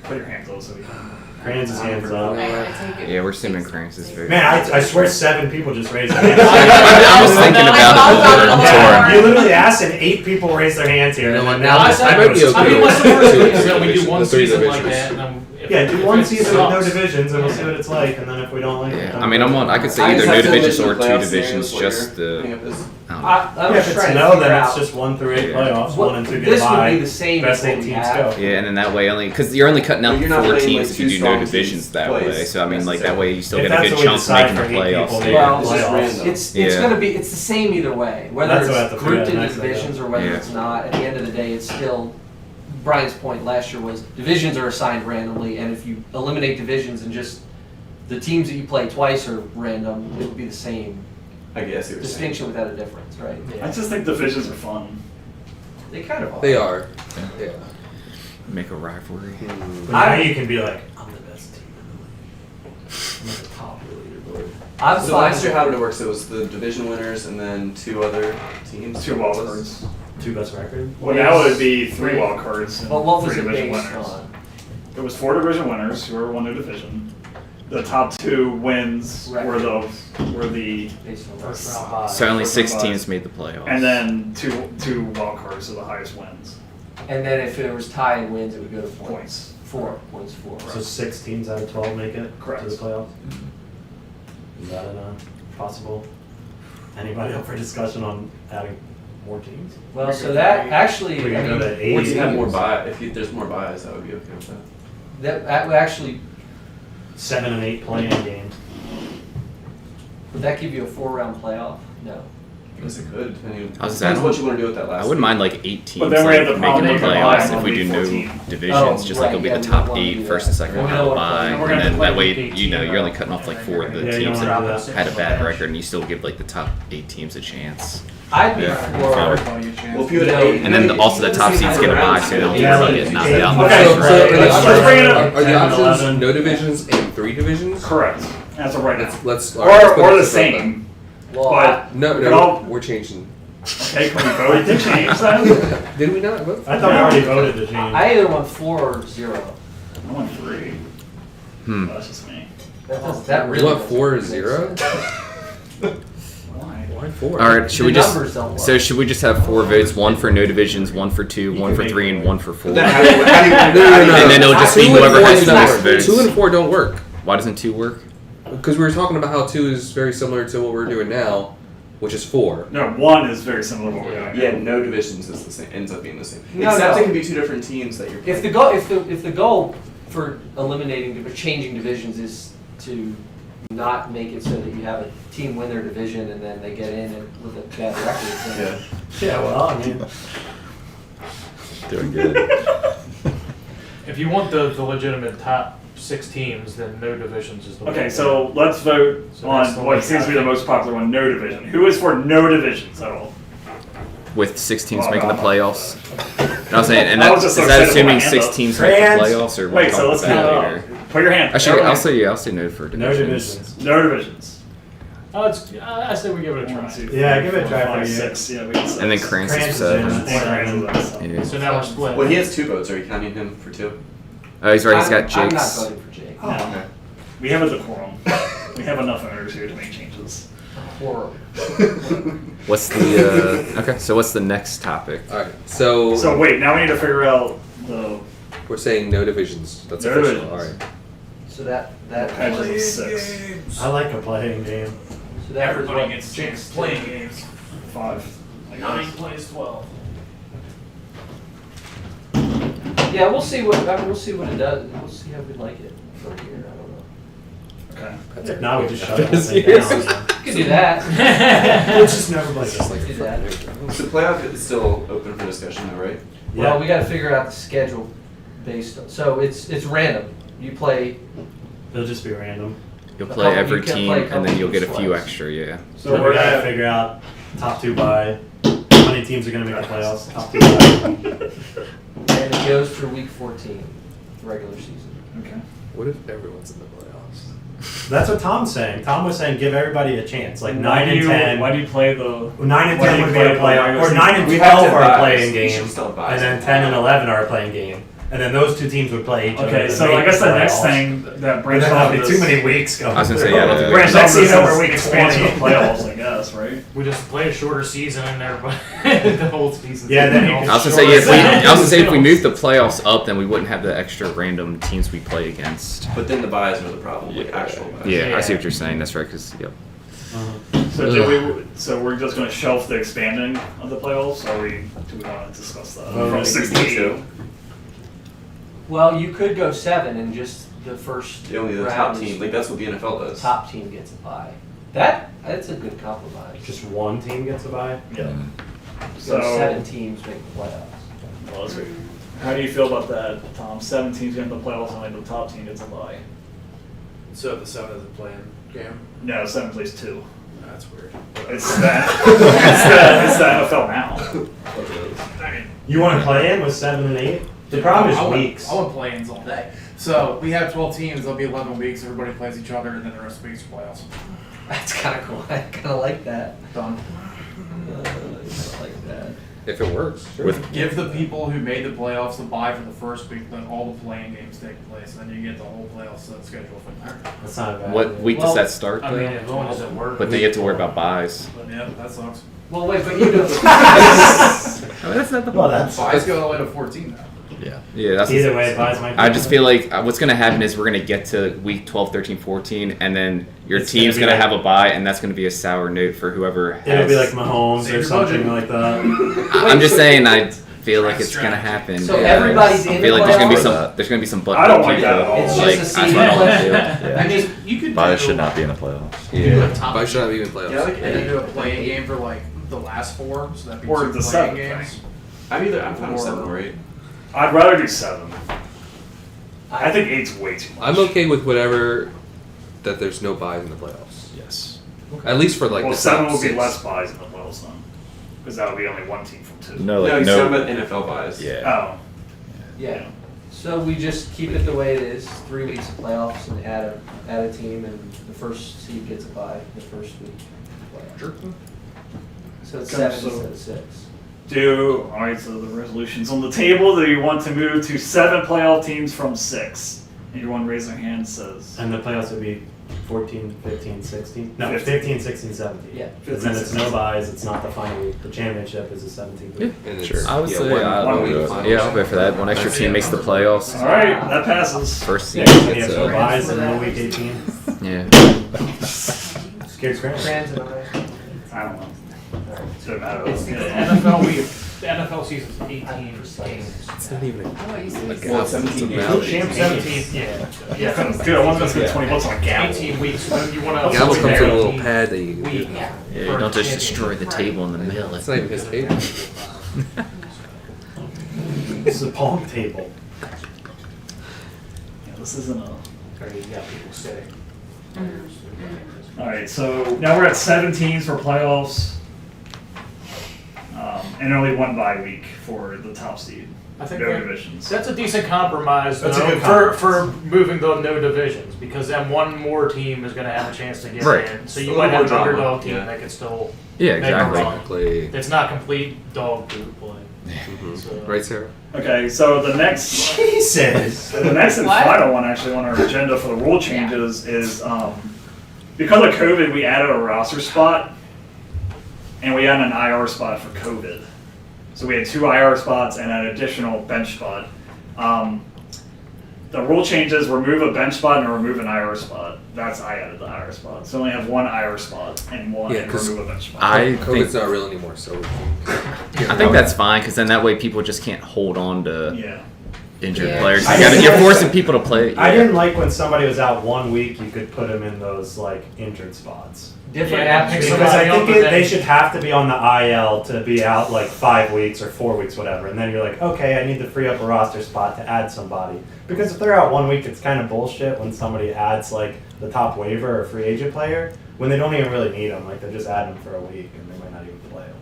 Put your hands up so we can. Kranz's hands up. I take it. Yeah, we're assuming Kranz is very. Man, I swear 7 people just raised their hands. I was thinking about it. I'm Yeah, torn. you literally asked and 8 people raised their hands here. You know and what, then now now this- this I time might it was be okay I mean, two. what's the worst Two thing is that we do divisions, one the 3 season like divisions. that, and then if Yeah, do one it season with no sucks- divisions and we'll see what it's like. And then if we don't like it, Yeah, then I mean, I could say I either just no have to divisions listen or to 2 playoff divisions, scenarios while just you're the. hang up this- I don't know. I Yeah, was if trying it's to no, figure then it's out just 1 through 8 Yeah. playoffs. what- 1 and 2 get this a would bye. be the same Best as what 8 we teams have. go. Yeah, and then that way only because you're only cutting out But the you're not 4 playing, teams like, if you two do no strong divisions teams that twice, way. So I mean, like that way you still If get a that's good what we chunk decide making the for 8 playoffs. people, Yeah. Well, It's just playoffs. random. It's Yeah. gonna be it's the same either way, whether That's what I have it's to figure grouped out into next, I divisions guess. or whether Yeah. it's not. At the end of the day, it's still. Brian's point last year was divisions are assigned randomly, and if you eliminate divisions and just the teams that you play twice are random, it would be the same I guess you're saying. distinction without a difference, right? I just think divisions are fun. They kind of are. They are. Yeah. Make a rivalry. But now you can be like, I'm the best team in the league. I'm at the top of the leaderboard. I'm So fine. last year, how did it work? So it was the division winners and then 2 other teams? 2 wild cards. 2 best record. Well, now it would be 3 wild cards and But what was 3 it division based winners. on? It was 4 division winners, whoever won their division. The top 2 wins were the Based on First what? round bye. So only First 6 round teams made the playoffs. and then two wild cards are the highest wins. And then if it was tie and wins, it would go to points. Points. 4 points. 4. So 6 teams out of 12 make it Correct. to the playoffs? Is that possible? Anybody up for discussion on adding more teams. Well, so that actually, We I can go mean, to 8 Or you have more teams. if there's more buys, that would be okay with that. that would actually, 7 and 8 playing games. would that give you a 4-round playoff? No. I guess it could, depending I was depends saying, what you want to do with that last I wouldn't week. mind like 8 teams But then we have like, the making the problem with playoffs the if we do bye, no only 14. divisions. Just like right, it'll be yeah, the we top don't wanna 8 do first that. and second We round don't of wanna bye, play- we're and gonna then play that way week you know 18 you're only cutting off like 4 of the Yeah, you teams don't that wanna do that. had a bad record, and you still give like the top 8 teams a chance. I'd be Yeah. for. Everybody a chance. Well, if you had No, 8, And then also the top seeds get a bye, so they don't Yeah, really like, get knocked okay, out. okay, So, so are the let's options, bring it up. are the 10, options 11. no divisions and 3 divisions? Correct. As of right now. Let's Or, all right, let's put or it the this way then. same. Well, But No, we can no, all- we're changing. Okay, can we vote to change that? Did we not vote? I thought we already voted to change. I either want 4 or 0. I want 3. Hmm. That's just me. That really You want doesn't 4 or make 0? sense. Why? Why 4? All right, should we The just? numbers don't work. So should we just have 4 votes? 1 for no divisions, 1 for 2, 1 for 3, and 1 for 4. Then how do you, how do you, And then it'll just be 2 and whoever 4 has do the not most work. votes. 2 and 4 don't work. Why doesn't 2 work? Because we were talking about how 2 is very similar to what we're doing now, which is 4. No, 1 is very similar to what we're doing. yeah, no divisions is the same, ends up being the same. No, Except no. it can be 2 different teams that you're If the goal, if the goal for eliminating or changing divisions is to not make it so that you have a team win their division and then they get in and with a bad record, then Yeah, well, I mean, Doing good. If you want the legitimate top 6 teams, then no divisions is the way. Okay, to so let's vote So that's the on what way seems to be I the most popular one, no division. Who is for no divisions at all? With 6 teams Well, making the no. playoffs. And I was saying, and I was that, just is so that excited to put my assuming hand 6 up. teams make the Trans- playoffs, or Wait, we'll so talk let's about that count later? Put your hand. Actually, Everyone. I'll say no for no divisions. divisions. No divisions. I say we give it a try. 1, 2, Yeah, give it a try for 5, you. 6. Yeah, we got 6. And then Krantz Krantz is is 7. in. And Krantz is Yeah. So now we're split. Well, he has 2 votes. Are you counting him for 2? Oh, he's right. He's got I'm not Jake's. voting for Jake. Oh, okay. We have a decorum. We have enough owners here to make changes. Horrible. What's the? Okay, so what's the next topic? Alright, so, So wait, now we need to figure out the we're saying no divisions. That's No official. divisions. Alright. So that edges of 6. I like a playing game. so that was Everybody what gets a Jake's chance playing doing. games. 5. I guess. 9 plays 12. Yeah, we'll see what we'll see what it does. We'll see how we like it for a year. I don't know. Okay. If not, we just shut the whole thing Yes. down. You can do that. We'll just never play Just this. do that. The playoff is still open for discussion, though, right? Well, we got to figure out the schedule based on. So it's random. You play. It'll just be random. You'll A play couple- every you can team, play a and couple then you'll get a teams few twice. extra. Yeah. So So we're we gotta at figure out top 2 bye. How many teams are gonna make the playoffs? Top 2 bye. And it goes through week 14, regular season. Okay. What if everyone's in the playoffs? That's what Tom's saying. Tom was saying give everybody a chance, like Why 9 do and you- 10. Why do you play the? 9 and why do 10 you would be play a the playoff, regular or 9 and We have 12 to are a buy. playing We should game, still buy. and then 10 and 11 are a playing game, and then those 2 teams would play each other. Okay, to so make I guess the next playoffs. thing that But branches then off that'd be this. too many weeks going. I was gonna say, yeah, through. Branches Next off this season over is week expansion of 20. playoffs, I guess, right? We just play a shorter season and everybody the whole season. Yeah, then you can I was gonna say, if we move the playoffs up, then we wouldn't have the extra random teams we play against. But then the buys are the problem, like actual buys. Yeah, I see what you're saying. That's right. Because yep. So so we're just going to shelf the expanding of the playoffs, or do we want to discuss that? Well, From I 6 think to we 8. Well, you could go 7 and just the first Only the round top is team, like that's what the NFL does. top team gets a bye. That's a good compromise. Just 1 team gets a bye. Yeah. So So 7 teams make the playoffs. well, let's see. How do you feel about that, Tom? 7 teams get in the playoffs, only the top team gets a bye. So the 7 isn't playing game? No, 7 plays 2. That's weird. It's that. it's the NFL now. You want to play in with 7 and 8? The problem is weeks. I want play-ins all day. So we have 12 teams. There'll be 11 weeks. Everybody plays each other, and then the rest of the weeks are playoffs. That's kind of cool. I kind of like that. Done. I like that. If it works, sure. With Give the people who made the playoffs the bye for the first week, then all the playing games take place, and then you get the whole playoff schedule from there. That's not a bad. what idea. week Well, does that start? I Though? mean, as long as it works. But they get to worry about buys. But yeah, that sucks. Well, wait, but you know. That's not the Well, that's Byes go all the way to 14 now. Yeah, that's Either way, buys might be I just good. feel like what's going to happen is we're going to get to week 12, 13, 14, and then your It's team's gonna going be to like- have a bye, and that's going to be a sour note for whoever has. It'll be like Mahomes Save or your something budget. like that. I'm just saying, I feel like it's going to happen. So everybody's in I feel the like there's going to be playoffs? some. There's going to be some butt. I don't like that at all. It's Like, just a that's what I want to do. season. Yeah. You could Bias do- should not be in the playoffs. Yeah. Why should I even play? Yeah, like And then do a playing game for like the last 4, so that'd be Or 2 the playing 7th games. I'm fine with 7 or 8. I'd rather do 7. I think 8's way too much. I'm okay with whatever that there's no buys in the playoffs. Yes. At least for like Well, the 7 top will be 6. less buys in the playoffs then, because that would be only one team from 2. No, No, like he's no. talking about NFL buys. Yeah. Oh, Yeah. So we just keep it the way it is, 3 weeks of playoffs and add a team and the first seed gets a bye the first week. of playoffs. So it's Okay, 7 so- instead of 6. all right. So the resolution's on the table. Do you want to move to 7 playoff teams from 6? Everyone raise their hand says. And the playoffs would be 14, 15, 16? No, 15. 15, 16, 17. Yeah. Because then it's no buys, it's not the final week. The championship is the 17th week. And Sure. I would say, one I'll week go for that. One extra team makes the playoffs. All right, that passes. First Yeah, seed you gets have no a. buys in no week 18. Yeah. Scared scram. Trans and I. I don't know. Doesn't matter. It's the Yeah. NFL week. The NFL season's 18 games. It's not even Oh, you see a this? gap. It's 17 about games. 17, yeah. Yeah. Dude, I want to spend 20 bucks on a gavel. 18 weeks. So you want to. Gavel comes with a little pad that you. Week. Yeah. Yeah, you don't just destroy the table in the middle. It's not even his table. This is a pong table. Yeah, this isn't a. Already got people sitting. All right, so now we're at 7 teams for playoffs, and only 1 bye week for the top seed. I think no that- divisions. That's a decent compromise, That's a though, good compromise. for moving the no divisions, because then one more team is going to have a chance to get Right. in. So A you little might have an more drama, underdog team yeah. that could still Yeah, make a exactly. run. Exactly. It's not complete dog poop play. So- Right, Sarah? Okay, so the next, Jesus. the next and What? final one actually on our agenda for the rule changes is because of COVID, we added a roster spot, and we added an IR spot for COVID. So we had 2 IR spots and an additional bench spot. The rule changes remove a bench spot and remove an IR spot. I added the IR spot. So we only have 1 IR spot and Yeah, and 'cause remove a bench spot. I COVID's think not real anymore, so. I think that's fine because then that way people just can't hold on to Yeah. injured Yeah. players. I You didn't you're like- forcing people to play. I yeah. didn't like when somebody was out 1 week, you could put them in those like injured spots. Different Yeah, apps. pick Because somebody I up think and then- they should have to be on the IL to be out like 5 weeks or 4 weeks, whatever. And then you're like, okay, I need to free up a roster spot to add somebody. Because if they're out 1 week, it's kind of bullshit when somebody adds like the top waiver or free agent player when they don't even really need them. Like they're just adding them for a week and they might not even play them.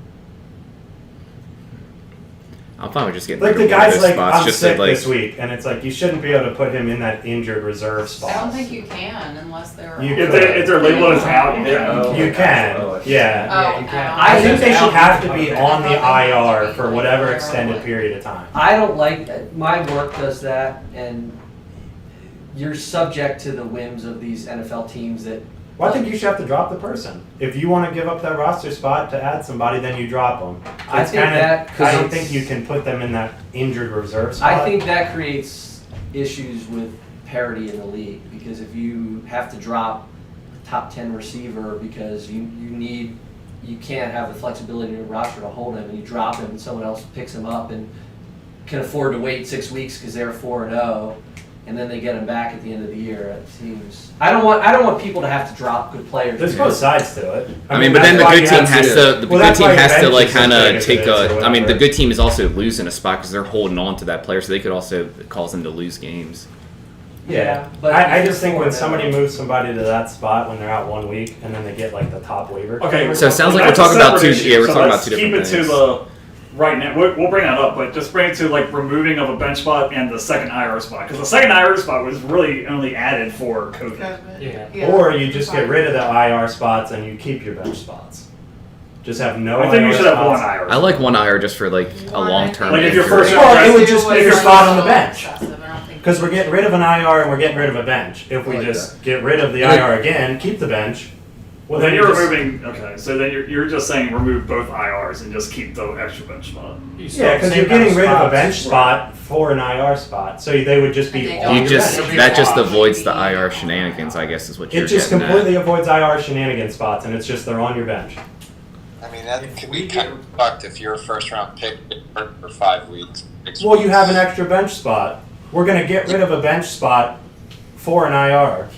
I'm fine with just getting Like rid the of one of guy's those like, spots I'm just sick to like. this week, and it's like you shouldn't be able to put him in that injured reserve spot. I don't think you can unless they're. You If they're labeled as out, you can. You can, yeah. Oh, you can. I think they should have to be Okay. on the I thought they IR needed for to be whatever there extended or period of time. I don't like, my work does that, and you're subject to the whims of these NFL teams that. Well, I think you should have to drop the person. If you want to give up that roster spot to add somebody, then you drop them. I It's think kinda- that I don't creates- think you can put them in that injured reserve spot. I think that creates issues with parity in the league, because if you have to drop a top 10 receiver because you can't have the flexibility in your roster to hold him, and you drop him and someone else picks him up and can afford to wait 6 weeks because they're 4-0, and then they get him back at the end of the year. It seems I don't want people to have to drop good players. There's both sides to it. I mean, but then the that's why good you team have has to. The Well, good that's team why has to bench like is so kind big of as take it is or a. I mean, the whatever. good team is also losing a spot because they're holding on to that player, so they could also cause them to lose games. Yeah, but I if just you're think when 4-0 somebody moves somebody to that spot when they're out 1 week and then they get like the top waiver. Okay, So it sounds like that's we're a talking about separate two. issue. Yeah, we're So talking about let's two different keep it things. to the right now. We'll bring that up, but just bring it to like removing of a bench spot and the second IR spot, because the second IR spot was really only added for COVID. Yeah. Or you just get rid of the IR spots and you keep your bench spots. Just have no I think IR you should have spots. 1 IR. I like one IR just for like a One, long term. Like if you're injury. first- Well, it would Two just was be your like spot on the so bench. excessive, I don't think- Because we're getting rid of an IR and we're getting rid of a bench. If we I like just get rid of the And then- IR again, keep the bench, Well, then you're removing. Okay, so then you're just saying remove both IRs and just keep the extra bench spot. Yeah, because you're getting rid of a bench spot for an IR spot, so they would just be on You your just bench. that just avoids the IR shenanigans, I guess, is what you're It just getting completely at. avoids IR shenanigan spots, and it's just they're on your bench. I mean, that could be kind of fucked if you're a first round pick for 5 weeks. 6 Well, you weeks. have an extra bench spot. We're gonna get rid of a bench spot for an IR.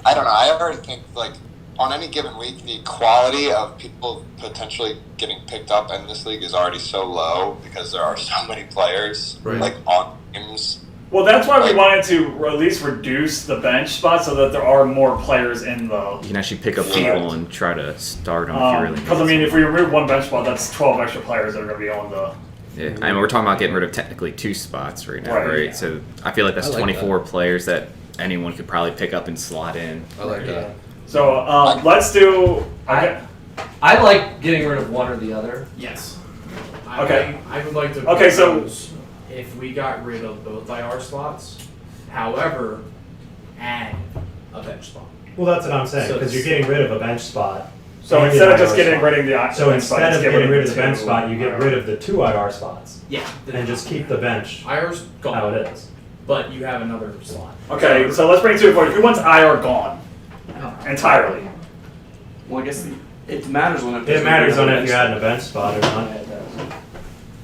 I don't know. I already think like on any given week, the quality of people potentially getting picked up in this league is already so low because there are so many players like on teams. Well, that's why we wanted to at least reduce the bench spot so that there are more players in the. You can actually pick up people and try to start them if you really need Because I mean, to. if we remove one bench spot, that's 12 extra players that are going to be on the. Yeah, I mean, we're talking about getting rid of technically 2 spots right now, Right. right? So I feel like that's I like 24 players that anyone could probably pick up and slot in. I like that. So let's do. Okay. I like getting rid of one or the other. Yes. Okay. I would like to Okay, so- propose if we got rid of both IR slots, however, add a bench spot. Well, that's what I'm saying, So because you're it's- getting rid of a bench spot. So and instead an of just IR getting spot. rid of the So bench spot, instead just of get getting rid of the two bench spot, you get IR. rid of the 2 IR spots. Yeah. And just keep the bench IR's gone. how it is. But you have another slot. Okay, so let's bring it to a point. Who wants IR gone entirely? Well, I guess it matters on It matters on if you're adding a bench spot or not.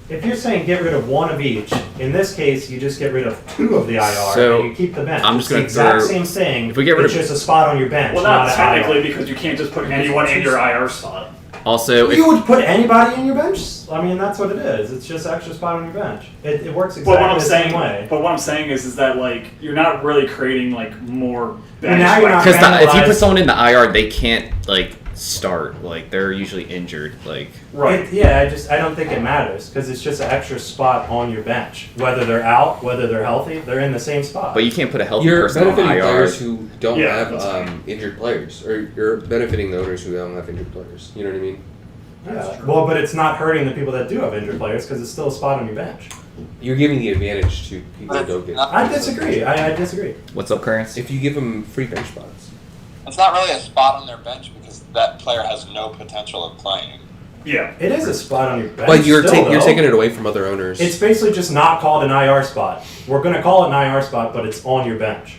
If you're saying get rid of one of each, in this case, you just get rid of 2 of the IR So, and you keep the bench. I'm just It's the gonna exact throw- same thing. if we get rid it's of- just a spot on your bench, Well, not not an technically IR. because you can't just put anyone in your IR spot. Also, You would put anybody in your bench. I mean, that's what it is. It's just an extra spot on your bench. It works But what exactly I'm the saying, same way. but what I'm saying is that like you're not really creating like more bench. now you're not because if you put penalized. someone in the IR, they can't like start. Like they're usually injured. Like Right. I don't think it matters because it's just an extra spot on your bench. Whether they're out, whether they're healthy, they're in the same spot. but you can't put a healthy You're person on benefiting IR. players who don't Yeah, have that's right. injured players, or you're benefiting the owners who don't have injured players. You know what I mean? Yeah. Well, but it's not hurting the people that do have injured players because it's still a spot on your bench. You're giving the advantage to people who don't get. I disagree. I disagree. What's up, Clarence? If you give them free bench spots. It's not really a spot on their bench because that player has no potential of playing. Yeah. It is a spot on your bench. But you're still, you're though. taking it away from other owners. It's basically just not called an IR spot. We're going to call it an IR spot, but it's on your bench.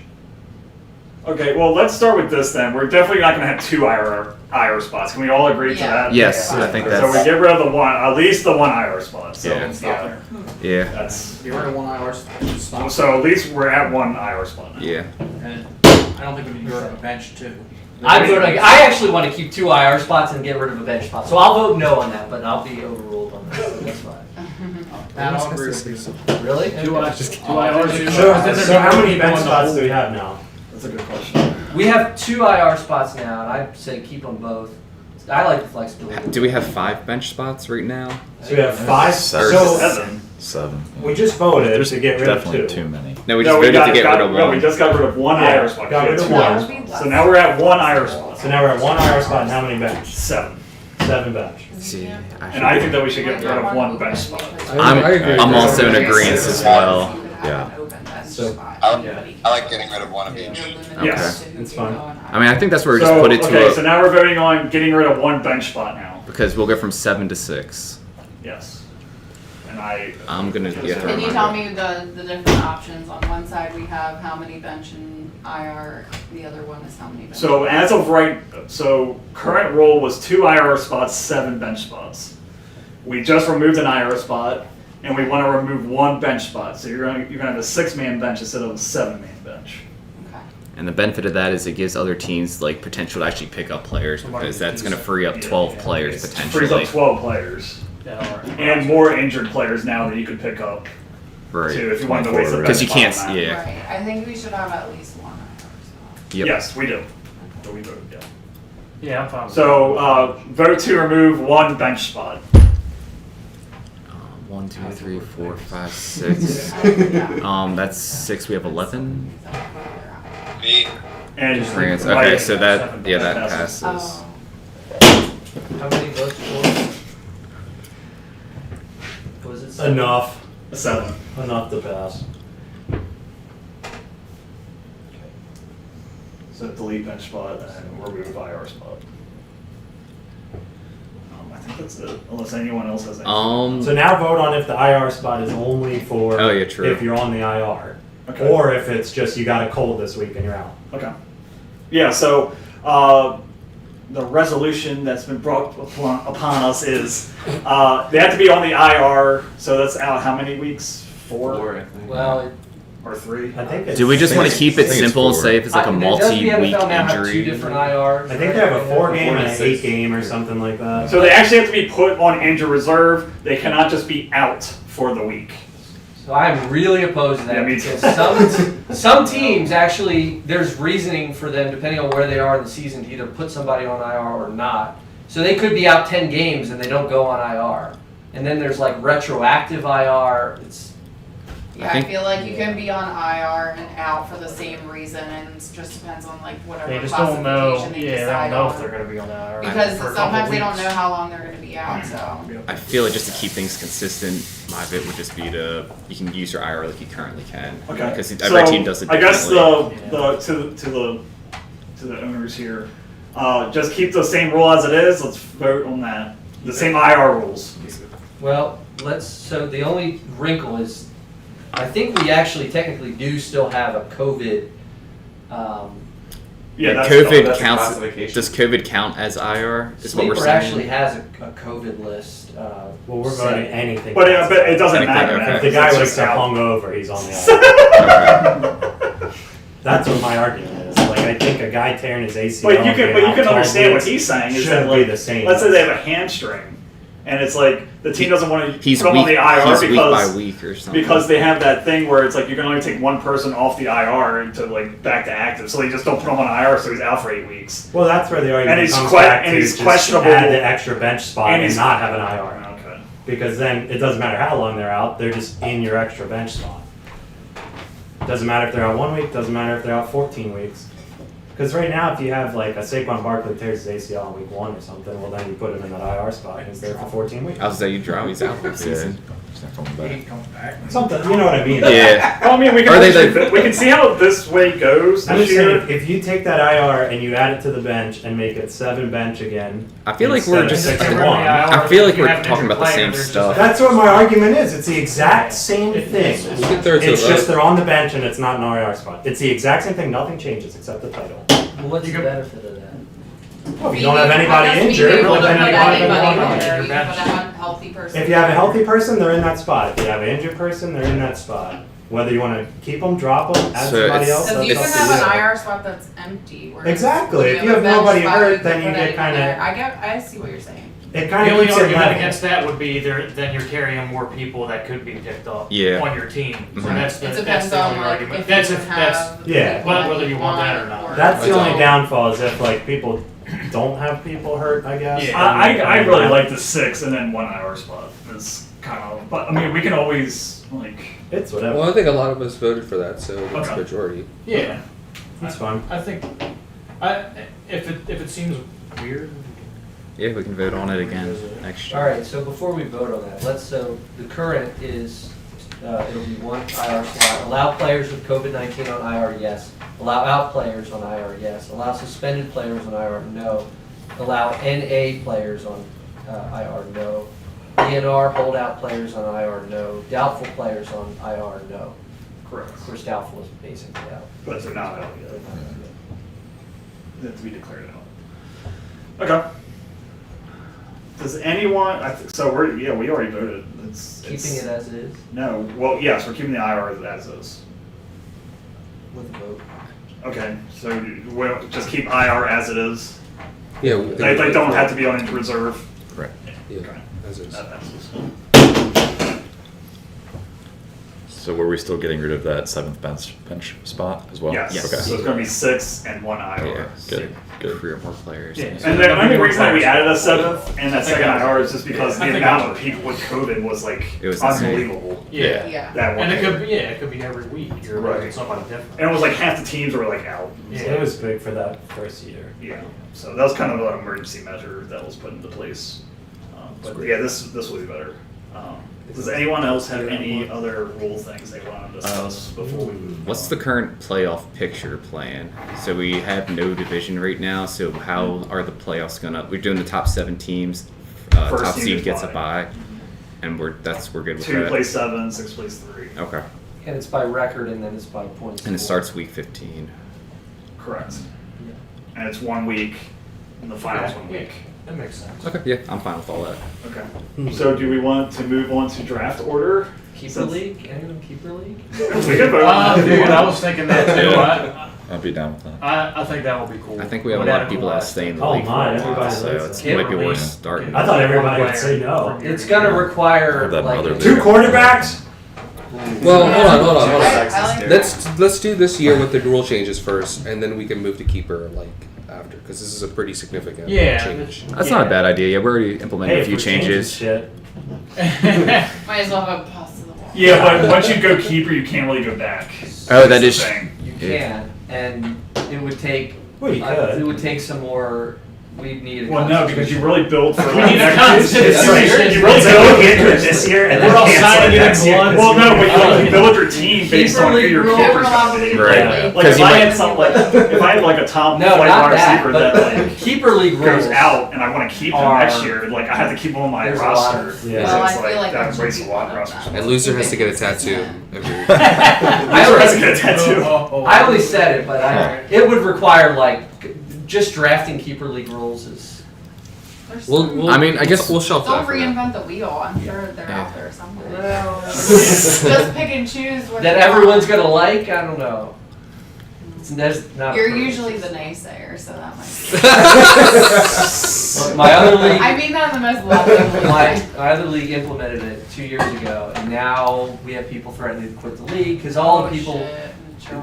Okay. Well, let's start with this then. We're definitely not going to have 2 IR spots. Can we all agree to Yeah. that? Yes, I think So that's. we get rid of the one, at least the 1 IR spot. So Yeah. it's not there. Yeah, That's Get rid of one IR slot. so at least we're at 1 IR spot now. yeah. And I don't think we need to get rid of a bench too. I vote. I actually want to keep 2 IR spots and get rid of a bench spot. So I'll vote no on that, but I'll be overruled on that. So that's fine. That I'll agree with you. Really? Two IRs. So how many bench spots do we have now? That's a good question. We have 2 IR spots now, and I'd say keep them both. I like the flexibility. Do we have 5 bench spots right now? So we have 5. So 7. we just voted to get rid of Definitely 2. too many. No, we just voted to get rid of No, we one. just got rid of 1 Yeah, IR spot. got rid of Two one. IR spots. So now we're at 1 IR spot. So now we're at 1 IR spot and how many bench? 7. 7 bench. See, And I think that we should get rid of 1 bench spot. I'm also in agreement as well. Yeah. So I like getting rid of 1 of each. Yes. it's fine. I mean, I think that's where we just So, put it to okay, a, so now we're voting on getting rid of 1 bench spot now. because we'll go from 7 to 6. Yes. And I'm gonna get Can you tell me the different options? On one side we have how many bench and IR, the other one is how many bench. So as of right, so current rule was 2 IR spots, 7 bench spots. We just removed an IR spot, and we want to remove 1 bench spot. So you're gonna have a 6-man bench instead of a 7-man bench. And the benefit of that is it gives other teams like potential to actually pick up players because that's going to free up 12 players Frees potentially. up 12 players. And more injured players now that you could pick up. Right. Too, if you wanted to waste a Because you bench can't, spot on that. yeah. Right, I think we should have at least 1 IR spot. Yep. Yes, we do. We voted, yeah. Yeah, I'm fine with So vote to remove 1 bench spot. 1, 2, 3, 4, 5, 6. That's 6. We have 11. Me. And France. White, Okay, so that 7. that passes. Oh. How many votes for? Was it 7? Enough. 7. Enough to pass. So delete bench spot and remove IR spot. I think that's it, unless anyone else has anything. So now vote on if the IR spot is only for Oh, yeah, true. if you're on the IR. Okay. Or if it's just you got a cold this week and you're out. Okay. Yeah, so the resolution that's been brought upon us is they have to be on the IR, so that's out how many weeks? 4? I think. Well, Or 3? I think it's Do we just want to keep it I think it's simple and 4. say if it's like a does the multi-week NFL now have 2 injury? different IRs? I think they have a 4-game and an 6. 8-game or something like that. So they actually have to be put on injured reserve. They cannot just be out for the week. So I'm really opposed to that Yeah, me too. because some teams actually, there's reasoning for them depending on where they are in the season to either put somebody on IR or not. So they could be out 10 games and they don't go on IR. And then there's like retroactive IR. Yeah, I feel like you can be on IR and out for the same reason, and it just depends on like whatever They just don't know. classification they Yeah, they decide don't know on. if they're going to be on the IR. Because for a couple sometimes they don't weeks. know how long they're going to be out, so. I feel like just to keep things consistent, my bit would just be to you can use your IR like you currently can. Okay. Because every So, team does it I guess differently. to the owners here, just keep the same rule as it is. Let's vote on that. The same IR rules. Well, so the only wrinkle is, I think we actually technically do still have a COVID. Yeah, COVID that's counts. classification. Does COVID count as IR? Is what we're Sleeper saying. actually has a COVID list. Well, we're voting anything. But it doesn't Anything, matter. okay. man, If the because guy it's wakes just up out. hungover, he's on the IR. Okay. That's what my argument is. Like, I think a guy tearing his ACL. But you can, being but you out can 12 understand what weeks he's saying is should that be like, the same. let's say they have a hamstring, and it's like the team doesn't want to He's put him on week. the IR He's week because by week or something. because they have that thing where it's like you can only take one person off the IR into like back to active, so they just don't put him on IR, so he's out for 8 weeks. Well, that's where the argument he's comes que- back and to he's just questionable. add the extra bench spot And and, he's- not have an IR. Okay. Because then it doesn't matter how long they're out, they're just in your extra bench spot. Doesn't matter if they're out 1 week, doesn't matter if they're out 14 weeks. Because right now, if you have like a Saquon Barkley tears his ACL in week 1 or something, well then you put him in that IR spot and he's there for 14 weeks. I was say you draw. He's out for the season. He's not coming back. Something, you know what I mean? Yeah. Well, I mean, we Are they can see how this way goes I'm this just year. saying, if you take that IR and you add it to the bench and make it 7 bench again. I feel like we're instead of just. 6 Remember and 1. the IR, I feel like you we're have an talking injured about the player, same there's just stuff. That's what my argument is. It's the exact same thing. You can throw it to It's the just vote. they're on the bench and it's not an IR spot. It's the exact same thing. Nothing changes except the title. Well, what's the benefit of that? Well, if you don't have anybody injured, Being able to then put anybody anybody can on on there, it. you can put a healthy person. If you have a healthy person, they're in that spot. If you have an injured person, they're in that spot. Whether you want to keep them, drop them, add So somebody it's- else. Because you can that's have up an to you. IR spot that's empty. whereas Exactly. when If you have a bench nobody spot, hurt, can then you put get anyone kinda- there. I see what you're saying. It The kind of only keeps it argument level. against that would be then you're carrying more people that could be picked up Yeah. on your team. So Mhm. that's It the depends only on like argument. if That's you if have that's Yeah. people whether you want that or not. That's the so- only downfall is if like people don't have people hurt, I guess. Yeah. I really like the 6 and then 1 IR spot. It's kind of, but I mean, we can always like. It's whatever. Well, I think a lot of us voted for that, so it's Okay. majority. Yeah, It's fine. I think if it seems weird. Yeah, we can vote on it again next year. All right, so before we vote on that, so the current is, it'll be 1 IR slot. Allow players with COVID-19 on IR, yes. Allow out players on IR, yes. Allow suspended players on IR, no. Allow NA players on IR, no. DNR holdout players on IR, no. Doubtful players on IR, no. Correct. Of course, doubtful is basically out. But they're not out yet. They're not out yet. They have to be declared out. Okay. Does anyone? So we already voted. Keeping it as it is No. Well, yes, we're keeping the IR as is. with a vote. Okay. So we'll just keep IR as it is. Yeah, They don't have to be on injured reserve. Correct. Yeah, as is. That passes. So were we still getting rid of that 7th bench spot as well? Yes. Yes. So it's going to be 6 and 1 IR. Yeah, Good. Good. 3 or more players. Yeah. And the only reason that we added a 7th and that second IR is just because I the think amount I of people with COVID was like It was insane. unbelievable. Yeah. Yeah. That one. And it could be every week. You're Right. looking at somebody different. And it was like half the teams were like out. It was big for that first year. Yeah. So that was kind of an emergency measure that was put into place. But yeah, this will be better. Does anyone else have any other rule things they want to discuss before we move What's on? the current playoff picture plan? So we have no division right now. So how are the playoffs gonna? We're doing the top 7 teams. First Top team seed is gets a bye. bye, and we're good with 2 that. plays 7, 6 plays 3. Okay, And it's by record, and then it's by points. and it starts week 15. Correct. And it's 1 week, and the finals 1 week. That makes sense. Okay, yeah, I'm fine with all that. Okay. So do we want to move on to draft order? Keeper Since- league? Anyone keeper league? We can vote on that. Dude, I was thinking that too. Yeah. I'd be down with that. I think that would be cool. I think we have a lot of people that stay in the Oh league for my, a while, everybody so likes it's it. might be Can't worth really- starting. I thought everybody would say no. It's gonna require That like mother 2 quarterbacks? Well, hold on. I like Let's do this year with the rule changes first, and then we can move to keeper like after, because this is a pretty significant change. That's not a bad idea. Yeah, we already implemented Hey, a few if we're changing changes. shit. Might as well have a pass to the wall. Yeah, but once you go keeper, you can't really go back. Oh, that That's the is. thing. you can, and it would take. Well, you could. It would take some more. We'd need. Well, no, because you really build for We need a constitution. You really build into it this year, and We're then all cancel signing it it in next year. blood. Well, no, but you build your team based on who your Keeper keeper's league gonna be. rules. Right. Like if I had some like if I had like a top No, flight not wide that. receiver But that like keeper league goes rules out and I want to keep him are- next year, like I have to keep him on my There's a lot roster. of- Yeah. Because Well, I it's feel like that there should wastes be a lot of one of roster them. space. And loser has to get a tattoo every. I Loser has to only, get a tattoo. I only said it, but it would require like just drafting keeper league rules is. There's We'll, some- we'll, I mean, I guess- we'll shelf Don't that for now. reinvent the wheel. I'm sure they're out there somewhere. Well, Just pick and choose what that you everyone's want. gonna like. I don't know. There's not. You're usually the naysayer, so that might be. My other league. I mean that in the most loving my way. other league implemented it 2 years ago, and now we have people threatening to quit the league because all the people. People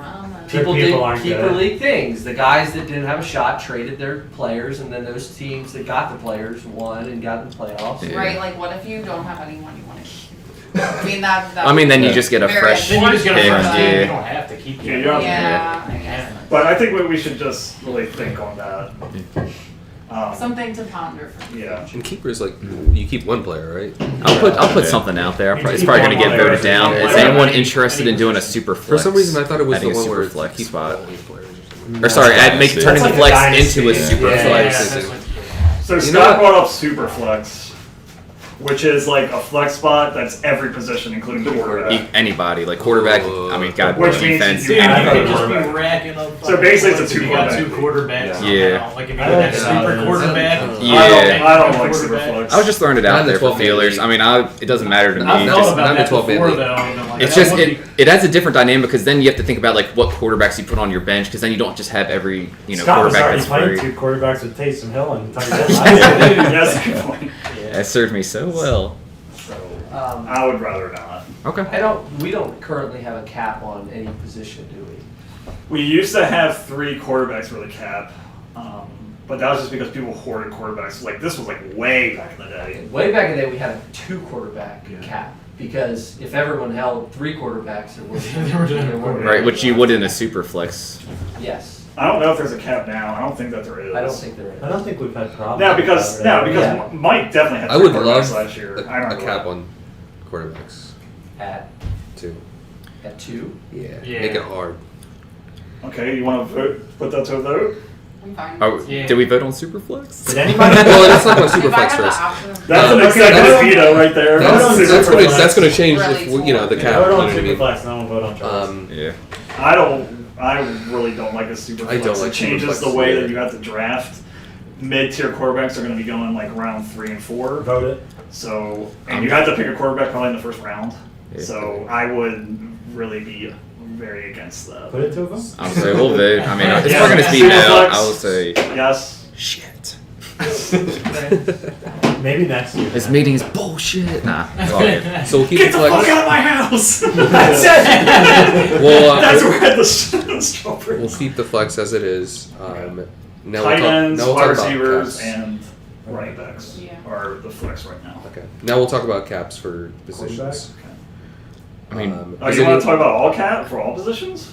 People did aren't keeper good. league things. The guys that didn't have a shot traded their players, and then those teams that got the players won and got in the playoffs. Yeah. Right, like what if you don't have anyone you want to keep? I mean that. I mean, then you just get a very fresh Then you just get a pick, fresh team. You yeah. don't have to keep Yeah, it. you don't have to Yeah, I guess. But I think we should just really think on that. Something to ponder for. Yeah. And keepers, like, you keep one player, right? I'll put something out there. It's probably going to get voted down. Is anyone interested in doing a super flex? For some reason, I thought it was Adding the a one where super flex keep spot. all these players or something. Or sorry, turning That's the like a flex dynasty. into a super Yeah. flex. that's what- So You Scott know what? brought up Superflex, which is like a flex spot that's every position, including the quarterback. Anybody, like quarterback, I mean, God, Which means defense. you Dude, you have could a just be quarterback. racking up. So basically it's a if you got two two quarterback. quarterbacks. Yeah. Like if you I got that don't super know. quarterback. Yeah. I don't like quarterback. Superflex. I was just throwing it Not out in the there for 12-man feelers. league. I mean, it doesn't matter to me. I've Just- thought about not that the 12-man before league. though. and I'm like, It's that just would be- it adds a different dynamic because then you have to think about like what quarterbacks you put on your bench because then you don't just have every Scott was quarterback already that's playing free. 2 quarterbacks with Taysom Hill and Tucker Hill. That's a good point. That served me so well. I would rather not. Okay. We don't currently have a cap on any position, do we? We used to have 3 quarterbacks for the cap, but that was just because people hoarded quarterbacks. Like this was like way back in the day. Way back in the day, we had a 2 quarterback cap because if everyone held 3 quarterbacks, it was Right, which you would in a super flex. Yes, I don't know if there's a cap now. I don't think that there is. I don't think there is. I don't think we've had problems. No, with because that, right? Yeah. Mike definitely had I 3 would quarterbacks love last year. a I remember cap that. on quarterbacks, At too. 2. Yeah. Yeah. Make it hard. Okay, you want to vote? Put that to a vote? I'm fine. Oh, Yeah. did we vote on super flex? Did anybody? Well, let's talk about If I Superflex had the first. option of- That's an Okay, executive that's- veto right there. That's gonna change Really if, you know, the torn. cap. Vote you know on what I mean? Superflex, no one vote on Charles. Yeah. I really don't like a super I flex. don't It like changes Superflex the way either. that you have to draft. Mid-tier quarterbacks are going to be going like round 3 and 4. Vote it. So, and you have to pick a quarterback probably in the first round. Yeah. So I would really be very against that. Put it to a vote. I'll say we'll vote. I mean, it's Yeah, not going to be Superflex. no. I will say Yes. shit. Maybe next year. This meeting is bullshit. Nah. It's all good. So we'll keep Get the the fuck flex. out of my house! That's it! Well, That's where I had the strawberries. we'll keep the flex as it is. Now Tight ends, now we'll wide talk about receivers, caps. and running backs Yeah. are the flex right now. Okay. Now we'll talk about caps for positions. I mean, Oh, is you want any- to talk about all cap for all positions?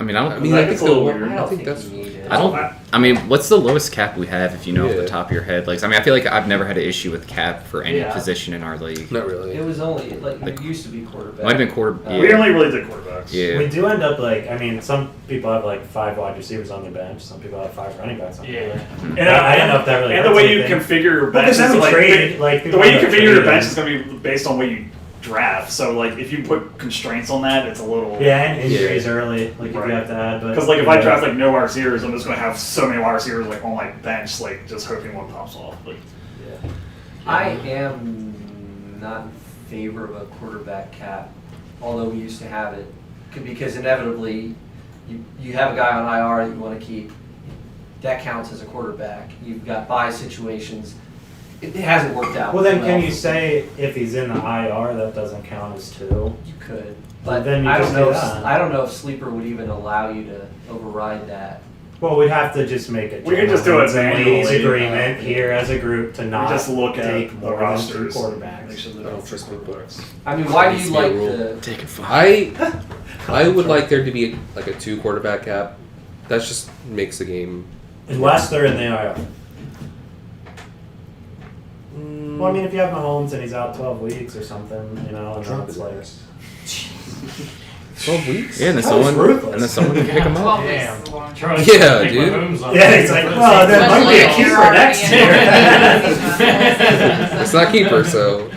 I mean, I don't. I mean, I think It's a little the- weird. I don't think think that's. you need it. I don't. I mean, what's the lowest cap we have, if you know off the Yeah. top of your head? Like, I mean, I feel like I've never had an issue with cap for any Yeah. position in our league. Not really. It was only, like, Like- it used to be quarterback. Might have been quarter. Uh, We Yeah. only really did quarterbacks. Yeah. We do end up like, I mean, some people have like 5 wide receivers on their bench. Some people have 5 running backs on their Yeah. bench. And I don't know if that really. And the hurts way you anything. configure your Well, bench 'cause is then we like, trade, like, the people way you end up configure your trading. bench is going to be based on what you draft. So like if you put constraints on that, it's a little Yeah, and injuries early, like if Right. you have to add. But because like if I yeah. draft like no wide receivers, I'm just going to have so many wide receivers like on my bench, like just hoping one pops off. Like, I am not in favor of a quarterback cap, although we used to have it, because inevitably you have a guy on IR that you want to keep. That counts as a quarterback. You've got bye situations. It hasn't worked out. Well, then can you for- say if he's in the IR that doesn't count as 2? You could, Well, but then you I just don't know. do If, that. I don't know if Sleeper would even allow you to override that. Well, we'd have to just make it. We could just do it manually. manually. Agreement here as a group to not just look at take the more than 2 rosters. Make quarterbacks. sure that I don't it's trust people. quarterbacks. I mean, why do Needs you to be a like rule. the? Take it 5. I would like there to be like a 2 quarterback cap. That just makes the game. Unless they're in the IR. Well, I mean, if you have Mahomes and he's out 12 weeks or something, you know, and then Drop it's his like. ass. 12 weeks? Yeah, and then That was someone, ruthless. and then someone can pick him up. 12 weeks Damn. is a long Trying time. to Yeah, make dude. Mahomes on Yeah, he's like, well, that might be a Especially if keeper you're next already year. It's not keeper, so.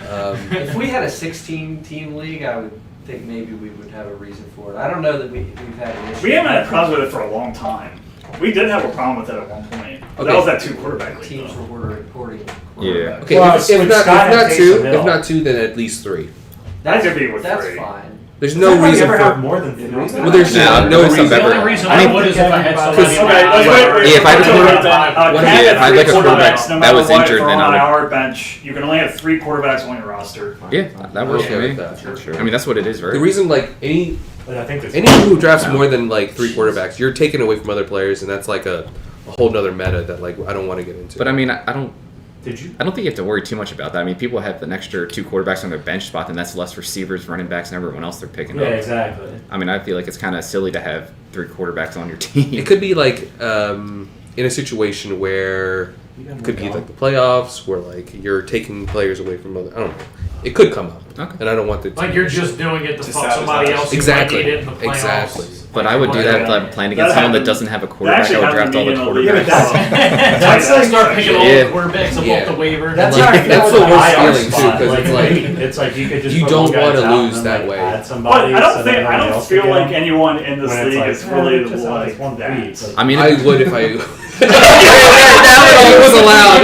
If we had a 16-team league, I would think maybe we would have a reason for it. I don't know that we've had an issue. We haven't had problems with it for a long time. We did have a problem with it at one point. But that Okay. was that 2 quarterback league. Teams though. were reporting. Yeah. Okay, Well, if, with not, Scott and Taysom 2, Hill. if not 2, then at least 3. That could be with That's 3. fine. There's Does no anybody reason ever for. have more than 3? Well, there's No, no reason. reason. The only ever- reason I I think would is if I had everybody- somebody. Okay, let's wait. Yeah, if I had a quarterback- Cat yeah, had if I had 3 like a quarterback quarterbacks, no that matter was what, injured, if they're then on I would- our bench, you can only have 3 quarterbacks on your roster. Yeah, that works for Okay me. with that, for sure. I mean, that's what it is, right? The reason, like, any But I think there's anyone who drafts more than like 3 quarterbacks, you're taking away from other players, and that's like a whole nother meta that like I don't want to get into. But I mean, I don't. Did you? I don't think you have to worry too much about that. I mean, people have an extra 2 quarterbacks on their bench spot, and that's less receivers, running backs, and everyone else they're picking Yeah, up. exactly. I mean, I feel like it's kind of silly to have 3 quarterbacks on your team. it could be like in a situation where it could be like the playoffs, where like you're taking players away from other. I don't know. It could come up, Okay. and I don't want the Like you're just doing it to To fuck somebody sabotage. else who Exactly. might need it in the playoffs. Exactly. But I would do that if I'm playing against That someone that happened- doesn't have a That quarterback. I actually would happened draft all to the me in a league. Yeah, but quarterbacks. that's Like like start picking all Yeah. the quarterbacks up Yeah. off the waiver. That's like, how I feel that's with the the worst IR feeling, too, spot. 'cause it's like, it's like you could just you put don't one guy wanna out and lose then, that like, way. add But somebody I so don't think that I don't else feel can like get anyone in this when it's league like, is really just have like this one that. week, like- I mean, I if- would if I. That was allowed.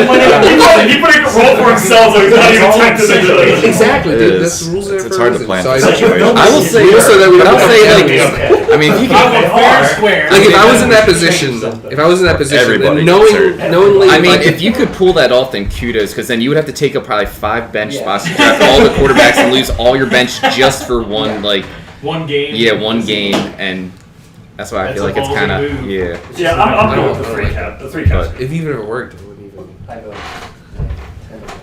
He put a role for himself, so he's not even tempted to do it. Exactly, It dude. is. That's the rules there It's for hard a to reason. plan So for I- situations. I will say, Rules so that we but don't I'll say have like, to- I mean, if you I'll can, go fair and square. Like if I was Yeah. in that position, Everybody and gets hurt. knowingly, I mean, like, if you could pull that off, then kudos, because then you would have to take up probably 5 bench Yeah. spots to draft all the quarterbacks and lose all your bench just for one, like, One game. one game, and that's why I That's feel a like it's ballsy kind of, move. yeah. Yeah, I I'm good don't- with the I don't 3 like cap. The 3 cap. But- if even if it worked, it wouldn't even. I vote.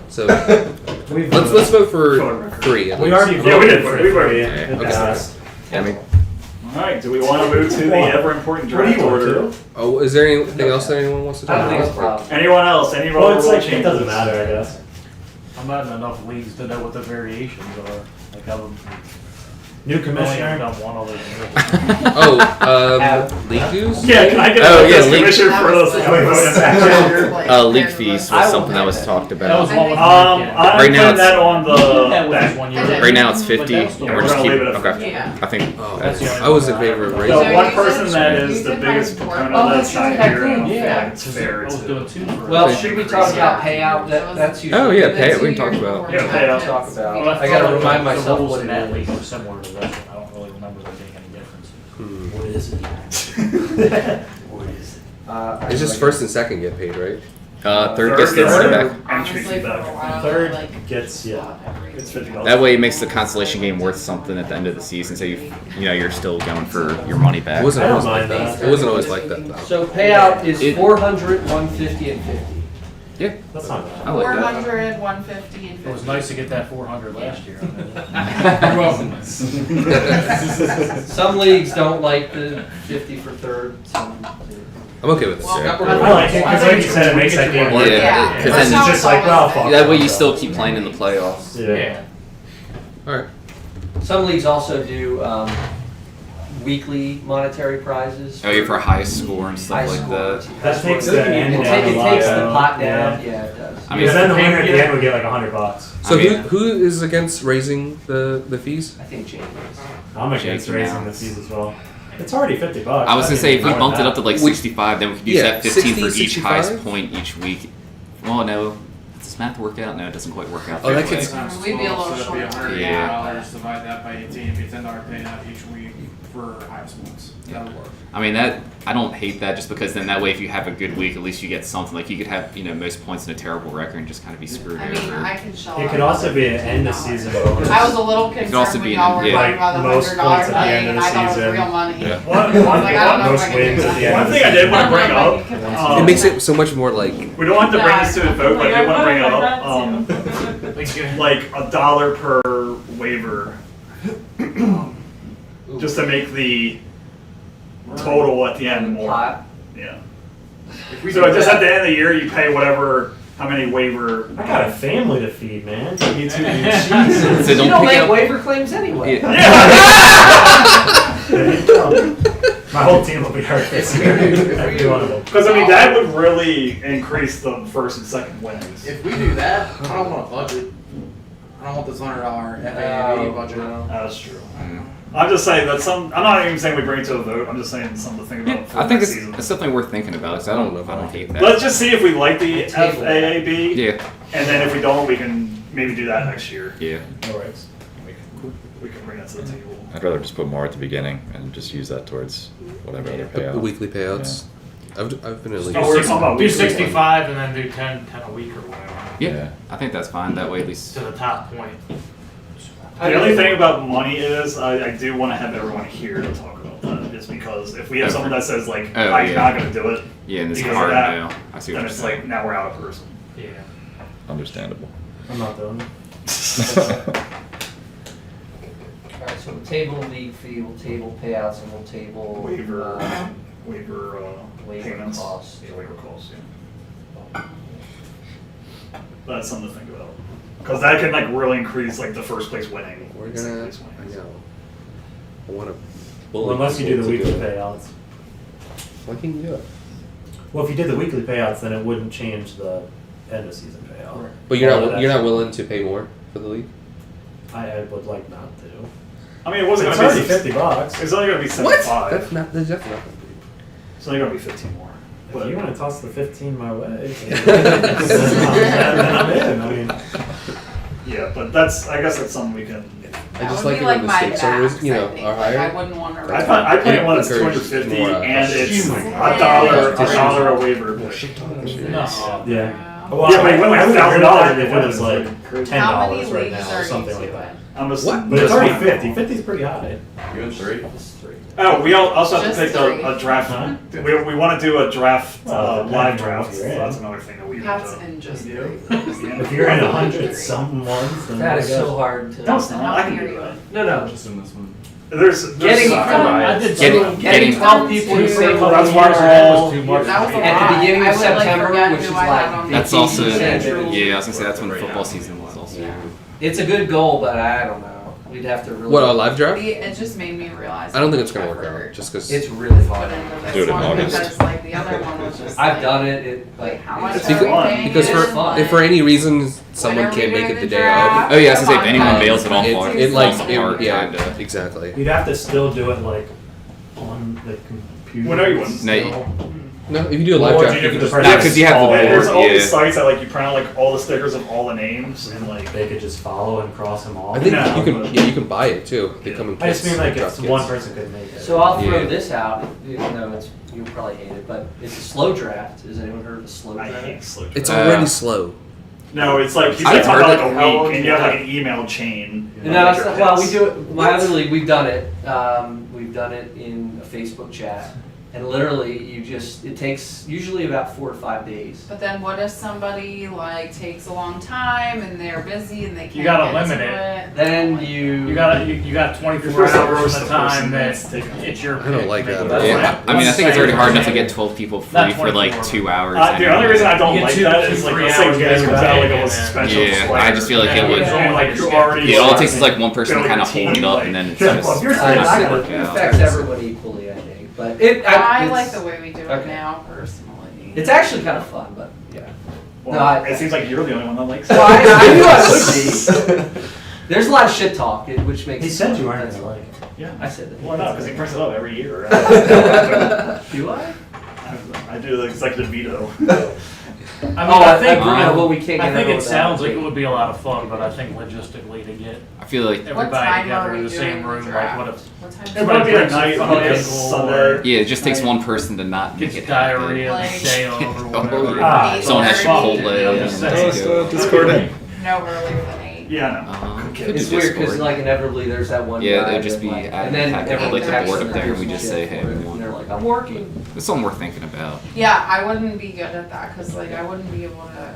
So We've let's vote for Sure. 3. At We least. already Yeah, we voted did. for We voted. 3. Yeah, It okay. passed. I mean, All right. Do we want to move to the ever important What do draft you want order? to? Oh, is there anything else that anyone wants to I talk don't think it's a about? problem. Anyone else? Any Well, it's rule like, it changes? doesn't matter, I guess. I'm not in enough leagues to know what the variations are. Like I've New only commissioner. done one other than League dues? Yeah, can I get Oh, a yeah, this league- commissioner That for was this? like- league fees was something that was talked that about. was one with I'm Right now putting it's- that on the that was back. just one year. Okay. Right now it's 50, But that's and the- we're just We're gonna keeping, leave it at okay. Yeah. I think, Oh, That's the only I was in one favor of The raising. So one you person said- that you is the did biggest mine proponent before. of that's not here, I don't Yeah, think it's fair I was to. doing 2 for Well, it. should we talk about payout? That's usually. Oh, yeah, The pay it, we can 2 talk years about. before Yeah, pay it. taxes. Talk about. Well, I gotta felt like remind the myself rules what in it that is. league were similar to this one. I don't really remember there being any difference. What is it? What is it? It's just first and second get paid, right? Third gets the running back. Entry Honestly, fee for a back. while, Third like, gets, yeah. It's $50. That way it makes the consolation game worth something at the end of the season, so you're still going for your money back. It wasn't I don't always like mind that. that. It wasn't always like that though. So payout is It- 400, 150, and 50. Yeah, That's not bad. I like that. 400, 150, and 50. It was nice to get that 400 last year. You're welcome. Some leagues don't like the 50 for third. Some do. I'm okay with this. Well, Yeah. I like it because, like you said, it makes that game work. Yeah. Because That's then it's just like, well, fuck. That way you still keep playing in the playoffs. Yeah. All right. Some leagues also do weekly monetary prizes. Oh, yeah, for highest score and stuff high like score. that. That takes the end It down a lot, takes the though. pot down. Yeah. Yeah, it does. I mean, Because then the winner at the end would get like $100. So I mean- who is against raising the fees? I think James. I'm against Shaky raising the mounts. fees as well. It's already $50. I was gonna say if we more bumped it than up to like We- 65, then we could use Yeah, that 15 for 60, each highest 65? point each week. Well, no, does this math work out? No, it doesn't quite work out. Oh, that that way. gets- Times We'd be a 12, little so that'd be short. $180. Divide that by 18, it'd be $10 payout each week for highest points. That would work. I mean that I don't hate that just because then that way if you have a good week at least you get something like you could have most points in a terrible record and just kind of be screwed I mean, over. I can show. It could also be an end of season bonus. I was a little could concerned also when be y'all were an- yeah. talking about the Most $100 points at the end thing, of and the I thought it was season. real money. Yeah. One I was like, I don't know if most I can do wins at that. the end. One thing I did want to bring up, It makes it so much more like we don't have to bring this to a vote, but I did want to bring it up. Like $1 per waiver, just to make the total at the end more. Pot. Yeah. So just at the end of the year, you pay whatever, how many waiver. I got a family to feed, man. You two eat cheese. So You don't don't pick make up- waiver claims anyway. Yeah. There you go. My whole team will be hurt this year. Every one of them. Because I mean, that would really increase the first and second wins. If we do that, I don't want a budget. I don't want this $100 FAAB budget. That's true. I'm just saying that I'm not even saying we bring it to a vote. I'm just saying something to think about for I think next it's, season. it's something worth thinking about. 'Cause I don't hate that. Let's just see if we like the FAAB. Yeah. And then if we don't, we can maybe do that next year. Yeah. No worries. We can bring that to the table. I'd rather just put more at the beginning and just use that towards whatever other payout. the weekly payouts. I've been in a league. Oh, we're talking about Do weekly 65 and then do 10 a week or whatever. Yeah, I think that's fine. That way at least. To the top point. The only thing about money is I do want to have everyone here to talk about that. Just because if we have someone that says like, Oh, I'm yeah. not going to do it, Yeah, and it's because of hard that, now. I see what then you're it's saying. like now we're out of person. Yeah. Understandable. I'm not doing it. Alright, so we'll table league fee, we'll table payouts, and we'll table Waiver waiver payments. costs. Yeah, waiver costs. Yeah. That's something to think about. Because that can like really increase like the first place winning. We're second gonna. place winning. I know. I want to. Well, unless you do the weekly payouts. Why can't you do it? Well, if you did the weekly payouts, then it wouldn't change the end of season payout. But you're not willing to pay more for the league. I would like not to. I mean, it wasn't It's going to already be $50. It's only going to be What? 75. That's not. There's definitely not. It's only going to be 15 more. If you want to toss the 15 my way, then I'm in. I mean, Yeah, but that's, I guess that's something we can. I That just would like be it when like the my stakes are, max, you know, I think. are Like, higher. I wouldn't want to. I played one that's Encourage 250 more, and it's more. $1 a waiver. No. yeah. Yeah, but you win like I would agree with that $1,000 if it was like $10 How many right leagues now are or you something like doing? that. I'm just, What? But it's just- already 50. 50 is pretty high. You in 3? It's 3. Oh, we also have to Just pick three. a draft. Huh? We want to do a draft, Well, live depending on draft. if So you're in. that's another thing that we That's have to. in just do. If you're in 100 something ones, then That I is guess. so hard to. No, it's not. I How can many do are you that. in? No, no. Just in this one. There's Getting, some- I did Getting- getting 12 people to say Well, what that's we why were we're all all- too much. That was a lot. at the beginning I of would, like, September, forget which who is I had like on That's vacation. also Central. yeah. I was gonna say that's when the football season was also. Yeah. It's a good goal, but I don't know. We'd have to really. What, a live draft? It just made me realize. I don't think how it's gonna much work effort out. Just because. It's really put hard. into this Do it in one August. because like the other one was just. I've like, done it. Like how much It's are we fun. paying? Because in? if for any reason someone are we can't make doing it the the day draft? Oh yeah, I was gonna say if Come anyone on. bails it all It- for it It like falls it, apart, yeah, kinda. exactly. You'd have to still do it like on the computer. Well, no, you wouldn't. No, No, if you do a live Or draft, do you you can do just. the No, 'cause you have the Oh, Yeah, there's all yeah. these sites that like you print out like all the stickers of all the names and like. They could just follow and cross them off. I think No, you can. but- Yeah, you can buy it too. They come in I just kits, mean like draft if kits. one person could make it. So I'll throw Yeah. this out, even though it's you'll probably hate it, but it's a slow draft. Has anyone heard of a slow I draft? hate slow. It's Uh, already slow. No, it's like you I've talk heard about it. like a How long week and do you have you like have? an email chain. No, of it's your not, well, we picks. do it. My other league, we've done it. We've done it in a Facebook chat, And literally, it takes usually about 4 to 5 days. But then what if somebody like takes a long time and they're busy and they can't You gotta get limit to it. Then You got 24 hours from the time that it's your pick. I don't like that. Yeah, I mean, I think it's already hard enough to get 12 people free for like 24. 2 hours. The only reason I don't You get like two- that two, is like, 3 let's say hours you guys to comes get out like back a in, suspension. Yeah, I just feel like it would. Like you're already. Yeah, all it takes is like one person to kind of hold it up, and then it's Well, just if you're not saying gonna that, work It out. affects everyone equally, I think. But I it's- like the way we do it okay. now personally. It's actually kind of fun, but yeah. Well, it seems like you're the only one that likes it. Well, I knew I would be. There's a lot of shit talk, which makes He it said fun. you weren't That's gonna all. like it. Yeah. I said that. Well, no, because he brings it up every year. Do I? I do the executive veto. I mean, Oh, I think well, we can't I get think over it that. sounds like it would be a lot of fun, but I think logistically to get I feel like What everybody time together are in we the same doing the room, like draft? what if What time It might be at night, somebody Sunday. yeah, it just takes one person to not make gets it happen. diarrhea Like- the day of or Oh, whatever. yeah. Someone has 8:30? Chipotle. I'm just and saying. let's go. Discord. No earlier than 8. Yeah, I know. Could be It's weird because Discord. like inevitably there's that one Yeah, guy it'd just that, be like, at- and then at, everyone like, the texts board and up there and we gives just shit say, for hey, it, we and want- they're like, I'm working. It's something worth thinking about. Yeah, I wouldn't be good at that because like I wouldn't be able to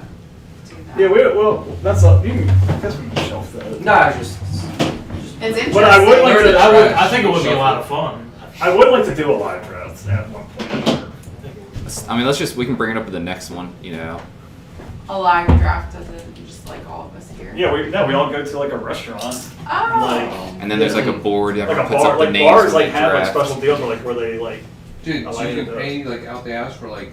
do that. Yeah, well, that's a. You can, I guess we can shelf that. No, I just It's interesting. But I would like to. I think it would be a lot of fun. I would like to do a live draft at one point. I mean, we can bring it up with the next one, you know. A live draft doesn't just like all of us here. Yeah, we all go to like a restaurant. Oh. And then there's like a board, Like everyone a puts bar, up the like names. bars of like the have like draft. special deals where they like. Dude, I so like you it, can pay like out the ass for like.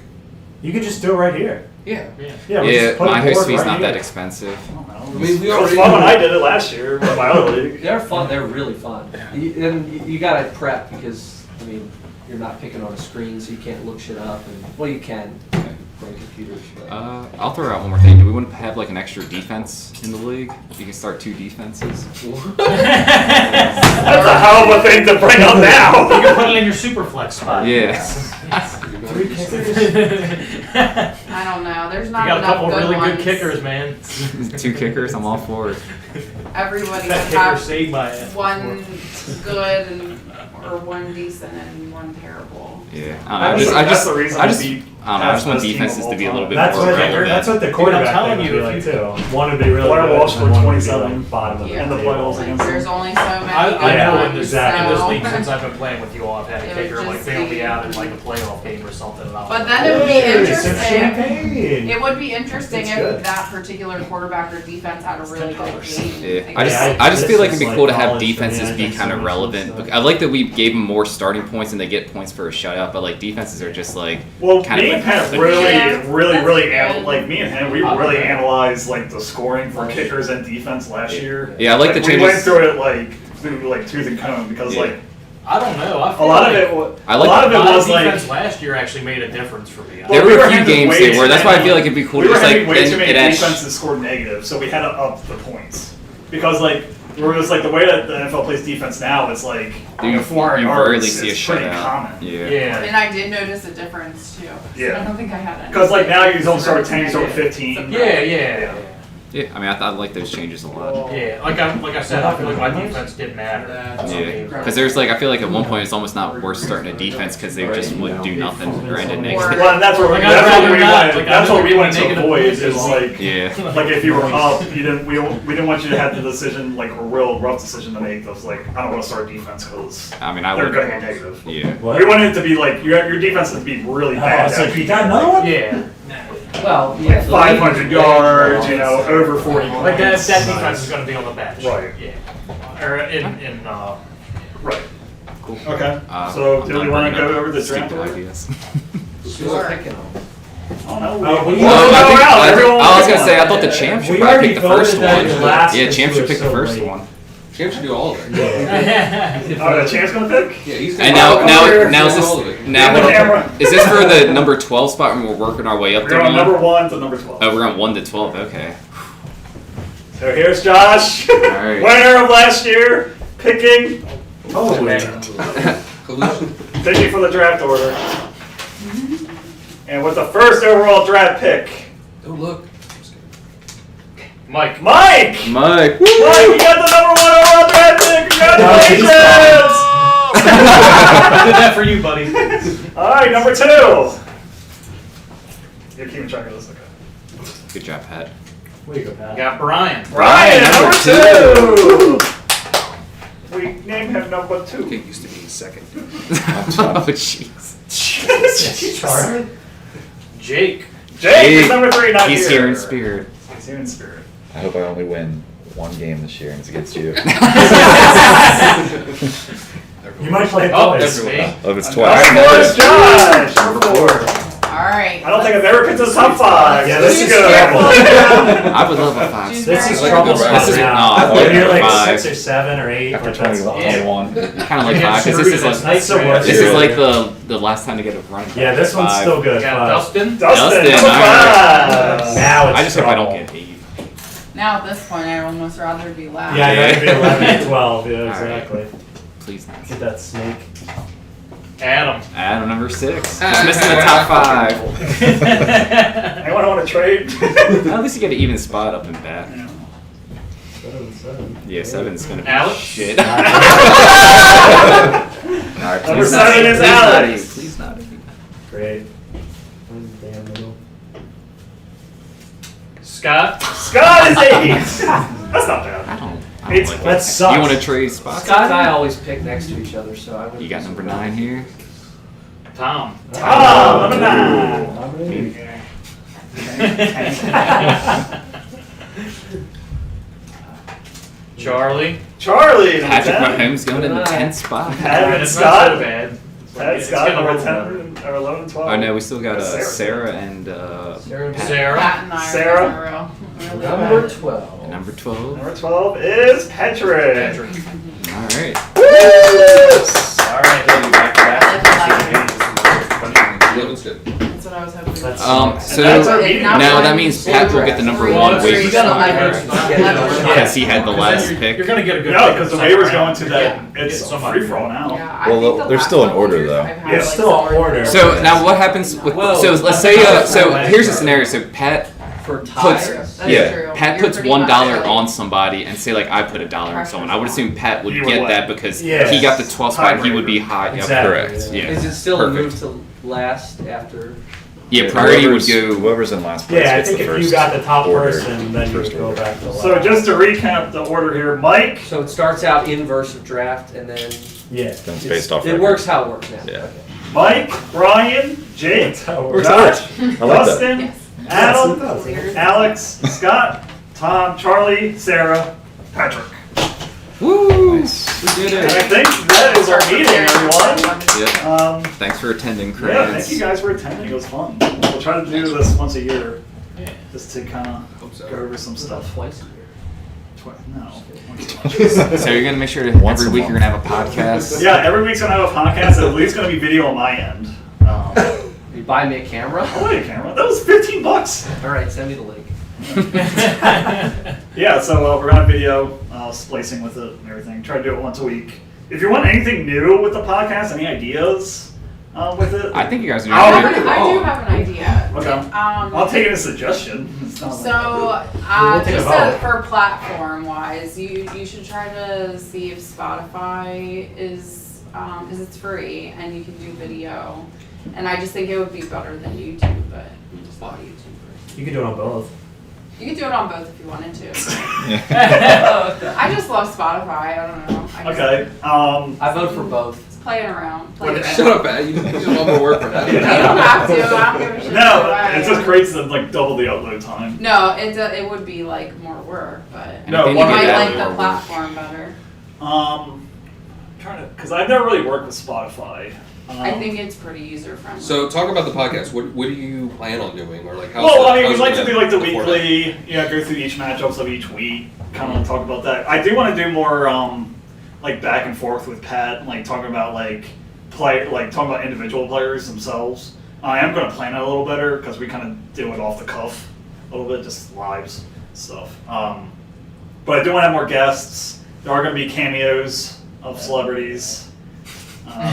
You could just do it right here. Yeah. Yeah, we Yeah, just put a my host board fee's right not here. that expensive. I mean, we It was already. fun when I did it last year with my other league. they're fun. They're really fun. And you gotta prep because I mean you're not picking on a screen, so you can't look shit up. And well, you can on computers. But. I'll throw out one more thing. Do we want to have like an extra defense in the league? You can start 2 defenses. That's a hell of a thing to bring up now. You can put it in your super flex spot. Yeah. 3 kickers. I don't know. There's You not got a enough couple good really ones. good kickers, man. 2 kickers, I'm all for it. Everybody would That kicker have saved by it. one good and or one decent and one terrible. Yeah. I I mean, that's just the reason I just we I don't know. I just want best team defenses of to be a all little bit That's more what relevant. that's what the quarterback telling thing would you, be like if you- too. One would be really Blair good, Walsh and scored one would be 27 like bottom of Yeah. the in the table. playoffs against There's them. only so many. I good know ones, in this so- league since I've been playing with you all, I've had a It would kicker like just bail me be- out in like a playoff game or something. And I'll But then it would be Hey, some interesting. champagne. It would be interesting It's if good. that particular quarterback or defense had a really good game. Yeah. I just this feel like it'd is be cool to like have college to me. defenses I be think kind of so much relevant. stuff. I like that we gave them more starting points and they get points for a shutout, but like defenses are just like Well, kind me of and Pat like- really, Yeah, really, that's good. like me and him, we really analyzed like the scoring for kickers and defense last year. Yeah, I like the We went changes. through it like through like tooth and comb because Yeah. like I don't know. I a feel lot like of it, I a like lot of it my was like defense last year actually made a difference for me. There we were were a few having games way they were. too That's why I many- feel like it'd be cool we to were just having like way too then many it adds. defenses scored negative, so we had to up the points because like we were just like the way that the NFL plays defense now is like You 400 you yards. rarely see a It's pretty shutout. common. Yeah. Yeah. And I did notice a difference too. Yeah. I don't think I had any. Because like now you don't start with 10, you start with 15. Yeah. Yeah. I mean, I like those changes a lot. Yeah, like I said, I feel like my defense did matter. Yeah, because there's like I feel like at one point it's almost not worth starting a defense because they just would do nothing or end in negative. Well, and that's what Like, that's I'd what rather we not, wanted. like, That's I'd what we rather wanted to negative avoid. points Is is like, Yeah. like if you were up, you didn't. We didn't want you to have the decision, like a real rough decision to make. Of like, I don't want to start defense because I mean, I they're would. going to be negative. Yeah. What? We wanted it to be like your defense to be really bad. Oh, so you got another one? Yeah, Well, yeah. the 500 league- yards, you know, over 40 points. like that defense is going to be on the bench. Right. Yeah, or in Right. Okay. Uh, So I'm do done we want to bringing go up over the stupid draft order? ideas. Sure. Picking them. Oh no. Oh, We we- go Well, I think- around. Everyone I was pick gonna say I one. thought the champ should We probably already pick the first voted that one. last Yeah, because champ we should were pick the so first late. one. Champ should do all of it. Oh, the champ's gonna pick. Yeah, he's And gonna- now is all of this it. now Get the camera. is this for the number 12 spot and we're working our way up We're to on one? number 1 to number 12. Oh, we're on 1 to 12. Okay. So here's Josh, right. winner of last year, picking Collusion. picking for the draft order. And with the first overall draft pick, Oh look. Mike. Mike! Mike. Mike, you got the number 1 overall draft pick! Congratulations! I did that for you, buddy. All right, number 2. You're keeping track of this, okay. Good job, Pat. Way to go, Pat. Got Brian. Brian, number 2. We named him number 2. It used to be second. Oh, jeez. Charlie? Jake. Jake is number 3, not He's here in spirit. He's here in spirit. I hope I only win one game this year, and it's against you. You might play Oh, twice. that's me. Oh, if it's twice. Number 4 is Josh. Number 4. Alright. I don't think I've ever picked a top 5. Yeah, this is good. I would love a 5. This is Like a trouble good round. spot now. I When like you're like 5. 6 or 7 or 8. After like, that's- 21. Kind of like 5 because this is like That's the worst. this is like the last time to get a running back. Yeah, this one's 5. still good. Got 5. Dustin. Dustin, Dustin, number 5. Now it's I just hope I don't trouble. get 8. Now at this point, I'd almost rather be last. Yeah, you have to be 11 or 12. Yeah, Alright. exactly. Please not. Get that snake. Adam. Adam number 6. Just missing the top 5. Anyone want to trade? At least you get an even spot up in bat. 7. Yeah, 7's gonna be Alex? shit. Alright, Number please 7 not is eight. Alex. Please not 8. Great. Damn middle. Scott. Scott is 8. That's not bad. I don't It's- like that it. sucks. You want to trade spots? Scott and I always pick next to each other, so I would. You got number 9 here. Tom. Tom, number 9. Charlie. Charlie, number Patrick 10. Mahomes going in the 10th spot. Adam It's Scott. not so bad. Pat It's Scott, getting a number little 10 or 11 and 12. Oh no, we still got Sarah. Sarah and Sarah. Pat. Sarah. Pat and I Sarah. are real Number bad. 12. And number 12. Number 12 is Patrick. Patrick. Alright. All right. Eleven's good. That's what I was hoping. That's- So that's our meeting. now that means Pat will get the number 1 Three, waiver You got spot 11. because he had the last You're pick. gonna get a good No, pick because the in second waiver's round. going to that. Yeah. It's Get a somebody. free for all now. Yeah, I Well, think the they're last still in couple order, years though. I've had, Yeah, like, still in order. So now what happens with Whoa. so let's say so here's the scenario. So Pat For puts ties. That's yeah true. Pat You're puts pretty $1 much like- on somebody and say like I put $1 on someone. I would assume Pat would He would get win. that because Yeah. he got the 12th spot. He would be high. Yep, Exactly, correct. yeah. Yeah. Is it still Perfect. a move to last after? Yeah, priority would go. Whoever's in last place Yeah, I gets think the if first you got the top order. person, then you First would go order. back to the So last. just to recap the order here, Mike, So it starts out inverse of draft, and then Yeah. Then it's based off it record. works how it works now. Yeah. Okay. Mike, Brian, Jake, That's how it Works works. Josh, I like that. Dustin, Yes. Adam, Yes, it does. Alex, Scott, Tom, Charlie, Sarah, Patrick. Woo! And We did I it. think that is our meeting, everyone. Yep. Thanks for attending, Yeah, Crayons. thank you guys for attending. It was fun. We'll try to do this once a year, just to kind of go over some stuff. Twice a No. So you're gonna make sure to Once every a week you're month. gonna have a podcast. Yeah, every week's gonna have a podcast. At least gonna be video on my end. year. You buy me a camera? I'll buy a camera. That was $15. All right, send me the link. Yeah, so we're gonna have video, splicing with it and everything. Try to do it once a week. If you want anything new with the podcast, any ideas with it, I think you guys are I'll- doing pretty I do well. have an idea. Okay. I'll take it as a suggestion. It's not like- So, We'll take a just vote. for platform wise, you should try to see if Spotify is, because it's free and you can do video. And I just think it would be better than YouTube, but I'm just not a YouTuber. You could do it on both. You could do it on both if you wanted to. I just love Spotify. I don't know. I just, Okay. I vote for both. It's playing around. Playing around. Shut up, Pat. You don't want to work for that. You don't have to. I don't give a shit. No, either it way. just creates like double the upload time. No, it would be like more work, but No, you one might video like more the work. platform better. Trying to, because I've never really worked with Spotify. I think it's pretty user friendly. So talk about the podcast. What do you plan on doing, or like how? Well, I mean, we'd like to do like the weekly, go through each matchups of each week, kind of talk about that. I do want to do more, like back and forth with Pat, like talking about talking about individual players themselves. I am going to plan it a little better because we kind of do it off the cuff a little bit, just lives stuff. But I do want to have more guests. There are going to be cameos of celebrities. Alright.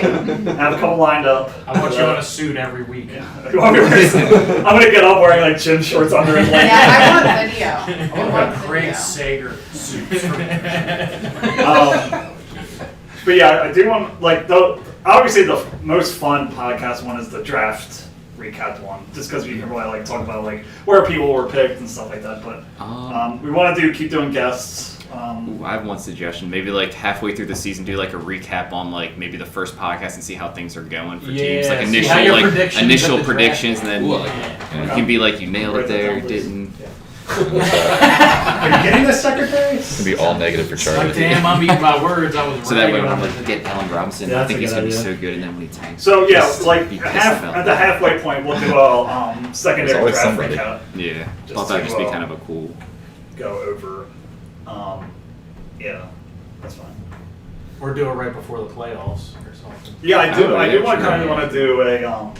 Have a couple lined up. I want you in a suit every week. You want me to wear some- I'm gonna get up wearing like gym shorts under it. Like, Yeah, I want video. I Oh, want Craig video. Sager suits. But yeah, I do want obviously the most fun podcast one is the draft recap one, just because we can really like talk about like where people were picked and stuff like that. But we want to keep doing guests. I have one suggestion. Maybe like halfway through the season, do like a recap on like maybe the first podcast and see how things are going for teams. Like initial predictions, and then it can be like you nailed it there, didn't. Are you getting this, Secretary? It's gonna be all negative for Charlie. Like, damn, I'm eating my words. I was So that way when right I'm on like, it. get Allen Robinson, Yeah, I think he's that's a gonna be good so good, and then when he tanks. So yeah, just like be pissed at about the that. halfway point, we'll do a secondary always draft somebody. recap. Yeah, Just thought that'd to, just be kind of a cool. Go over. Yeah, that's fine. Or do it right before the playoffs or something. Yeah, I do. Oh, I yeah, do want sure. kind of want to do a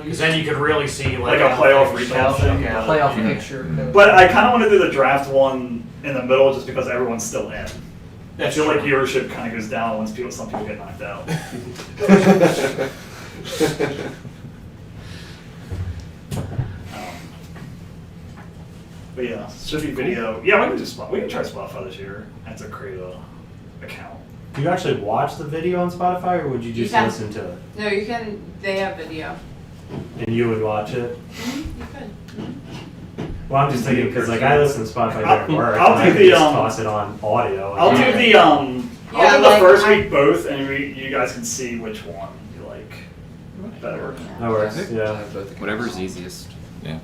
Because then you could really see like a playoff recap thing. Yeah. Playoff picture. But I kind of want to do the draft one in the middle, just because everyone's still in. I feel like viewership kind of goes down once some people get knocked out. But yeah, should be video. Yeah, we can try Spotify this year. I have to create a account. Do you actually watch the video on Spotify, or would you just can. listen to it? No, you can. They have video. And you would watch it? You could. Well, I'm just thinking because like I listen to Spotify during work. I'll and I do can the, just toss it on audio. I'll do the I'll Yeah, do the like, first week both, and you guys can see which one you like better. That works. Yeah. Whatever's easiest. Yeah.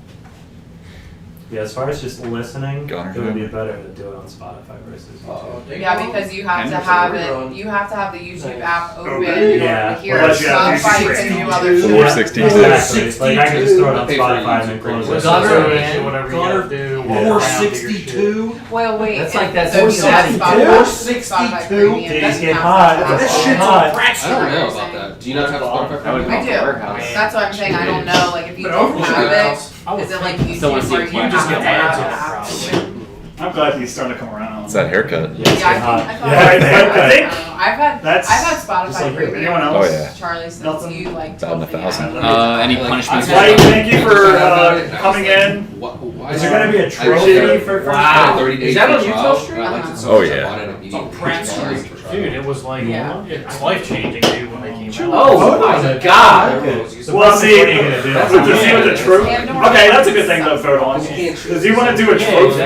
Yeah. As far as just listening, Got it her. would be better to do it on Spotify versus YouTube. Yeah, because you have to have it. You have to have the YouTube app open in order Yeah. to hear Unless you have Spotify. You YouTube can do Premium. other shit. 462. Exactly. Like I can just throw it on Pay for Spotify and then YouTube close Premium. it. Gunner, whatever you gotta do. Yeah. walk around, do your shit. Well, wait. That's like that so Cincinnati Spotify Premium Days doesn't get have hot. Spotify. This That shit's hot. I don't know about that. Do you not have Spotify? That would I be do. warehouse. That's what I'm saying. I don't know. Like if you But don't overall, have yeah. it, is it like Still wanna YouTube see where a you plan. just Just have get to ads have on it? it, probably. I'm glad he's starting to come around. It's that haircut. Yeah, it's Yeah, getting hot. I thought. Yeah, I think- I don't know. I've that's had just Spotify like Premium. anyone else? Oh, yeah. Charlie, since Nothing? you like About told me. 1,000. Any punishments? Mike, thank you for coming in. Why Is there gonna be a I trophy appreciate for first? Wow. 30 days Is that on free YouTube trial, stream? and I liked it so Oh, much, I yeah. bought it immediately. Dude, it was like, Yeah. it's life changing, dude, when they came out. Oh my god! Well, see, What are you gonna do? to see what the trophy. Pandora. Okay, that's a good thing to vote on. Does he want to do a trophy?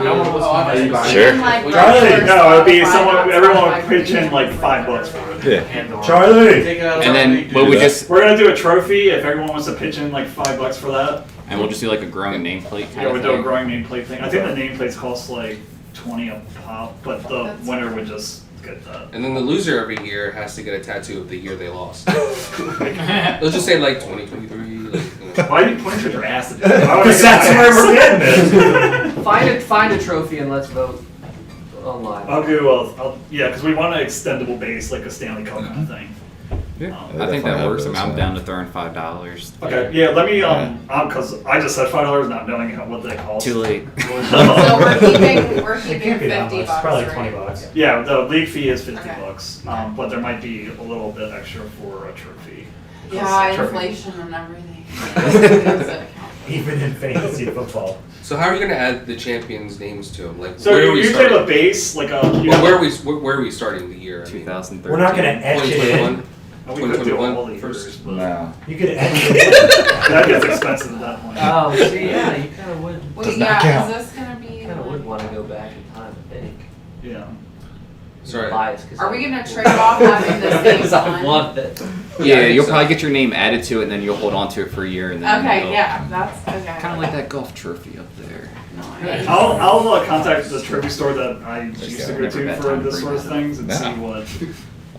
No one was talking about Sure. Charlie, no, it'd be someone. Everyone would pitch in like $5 for it. Yeah. Pandora. Charlie. And then what we just We're gonna do a trophy if everyone wants to pitch in like $5 for that. and we'll just do like a growing nameplate kind Yeah, of we'll do a thing. growing nameplate thing. I think the nameplates cost like 20 a pop, but the winner would just get that. And then the loser every year has to get a tattoo of the year they lost. Let's just say like 2023. Like, Why are you pointing at your ass? Because that's where we're getting it. Find a trophy and let's vote online. I'll do. Yeah, because we want an extendable base, like a Stanley Cup kind of thing. Yeah, They I think definitely that have works. those, I'm yeah. down to throwing $5. Okay. Yeah. Let me. Because I just said $5, not knowing what they cost. Too late. So we're keeping It can't be that $50. much. It's probably like right? $20. Yeah, the league fee is $50, Okay. but there might be a little bit extra for a trophy. Yeah, Trophy- inflation and everything. Even in fantasy football. so how are you gonna add the champions' names to them? Like So where you are we usually have starting? a base, like a. You Well, have where are we starting the year? I mean, 2013. We're not gonna etch it in. 2021. we could do 2021 all the first. years, but No. You could etch it in. that gets expensive at that point. Oh, see, yeah, you kind of would. Wait, Does not yeah, count. is this gonna be? Kind of would want to go back in time, I think. Yeah. Sorry. Biased, 'cause Are I- we gonna trade off having the same Because I one? love it. Yeah, I think you'll so. probably get your name added to it, and then you'll hold on to it for a year, and then Okay, yeah, that's okay. kind of like that golf trophy up there. I'll contact the trophy store that I used to go Never to bet for time to this bring sort of that up. things and No. see what.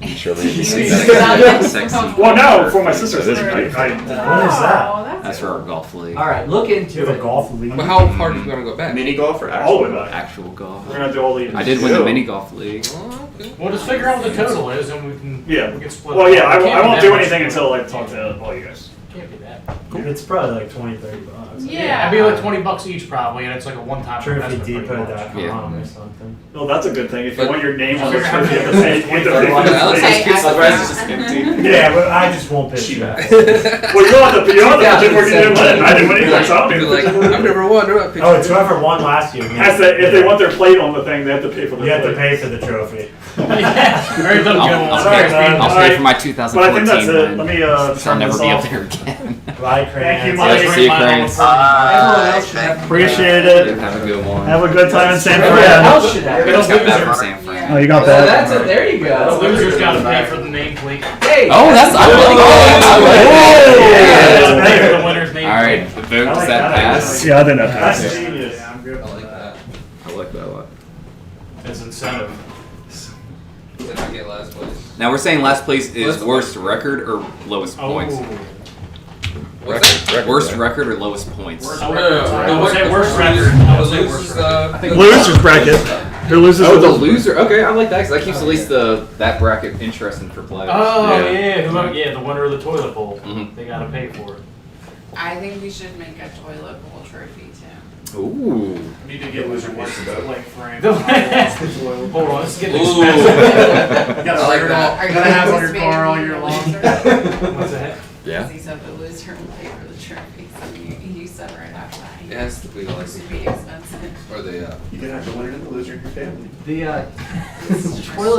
I'm sure we can see Is that. that Sexy. Well, no, for my sister's That is thing. great. What is that? Oh, that's That's for our golf league. All right, look You into have a it. golf league. But how hard are you gonna go back? Mini golf or All actual? of it. Actual golf. We're gonna do all the. I did win the mini golf league. Oh, okay. We'll just figure out what the total is and we can, Yeah. we can split Well, it yeah, up. I It can't won't be do that much anything more. until I talk to all you guys. Can't be that. It's probably like $20-$30. Yeah. It'd be like $20 each probably, and it's like a one-time investment pretty much. TrophyDepot.com or something. Well, that's a good thing. If you But- want your name on the Figure out trophy, you have the to pay. You have to pay for Alex the is thing. kids- Otherwise, it's just empty. Yeah, but I just won't pitch you back. Well, you don't have to. You don't have to where you didn't win. I didn't win either, so I don't Be even. like, I've never won. I'm not Oh, it's whoever won last year. If they want their plate on the thing, they have to pay for the You have to plate. pay for the trophy. Yeah, very good one. I'll pay for my 2014 But I think that's it. win. Let me So I'll turn never this be up off. there again. Bye, Cran. Thank you, Nice to Mike. see you, Crans. Appreciate it. Have a good one. Have a good time in San What Fran. else should happen? I just got that from San Fran. Oh, you got Oh, that? that's it. There you The go. loser's got to pay for the nameplate. Hey. Oh, that's I like Pay for the winner's nameplate. All right, the vote does that pass? Yeah, I didn't have That's to. genius. I like that. I like that a lot. As incentive. Did I get last place? Now we're saying last place is What's the worst record or lowest points. What's that? Worst record or lowest points. Worst No, record. no, I no, would say the worst loser- record. I would the say loser's, worst record. I think Losers bracket. The losers. Oh, the loser. Okay, I like that because that keeps at least that bracket interesting for players. Oh yeah, the winner of the toilet bowl. Mhm. They gotta pay for it. I think we should make a toilet bowl trophy too. Ooh. Need to get loser ones like Frank. Hold on, let's get Ooh. expensive. You gotta I like wear it that. all. You gotta have it on your car all year long. What's that? Yeah. He said the loser will pay for the trophy, so you said right after that. It has to be like, It should be expensive. or the You can have the winner and the loser in your family. The toilet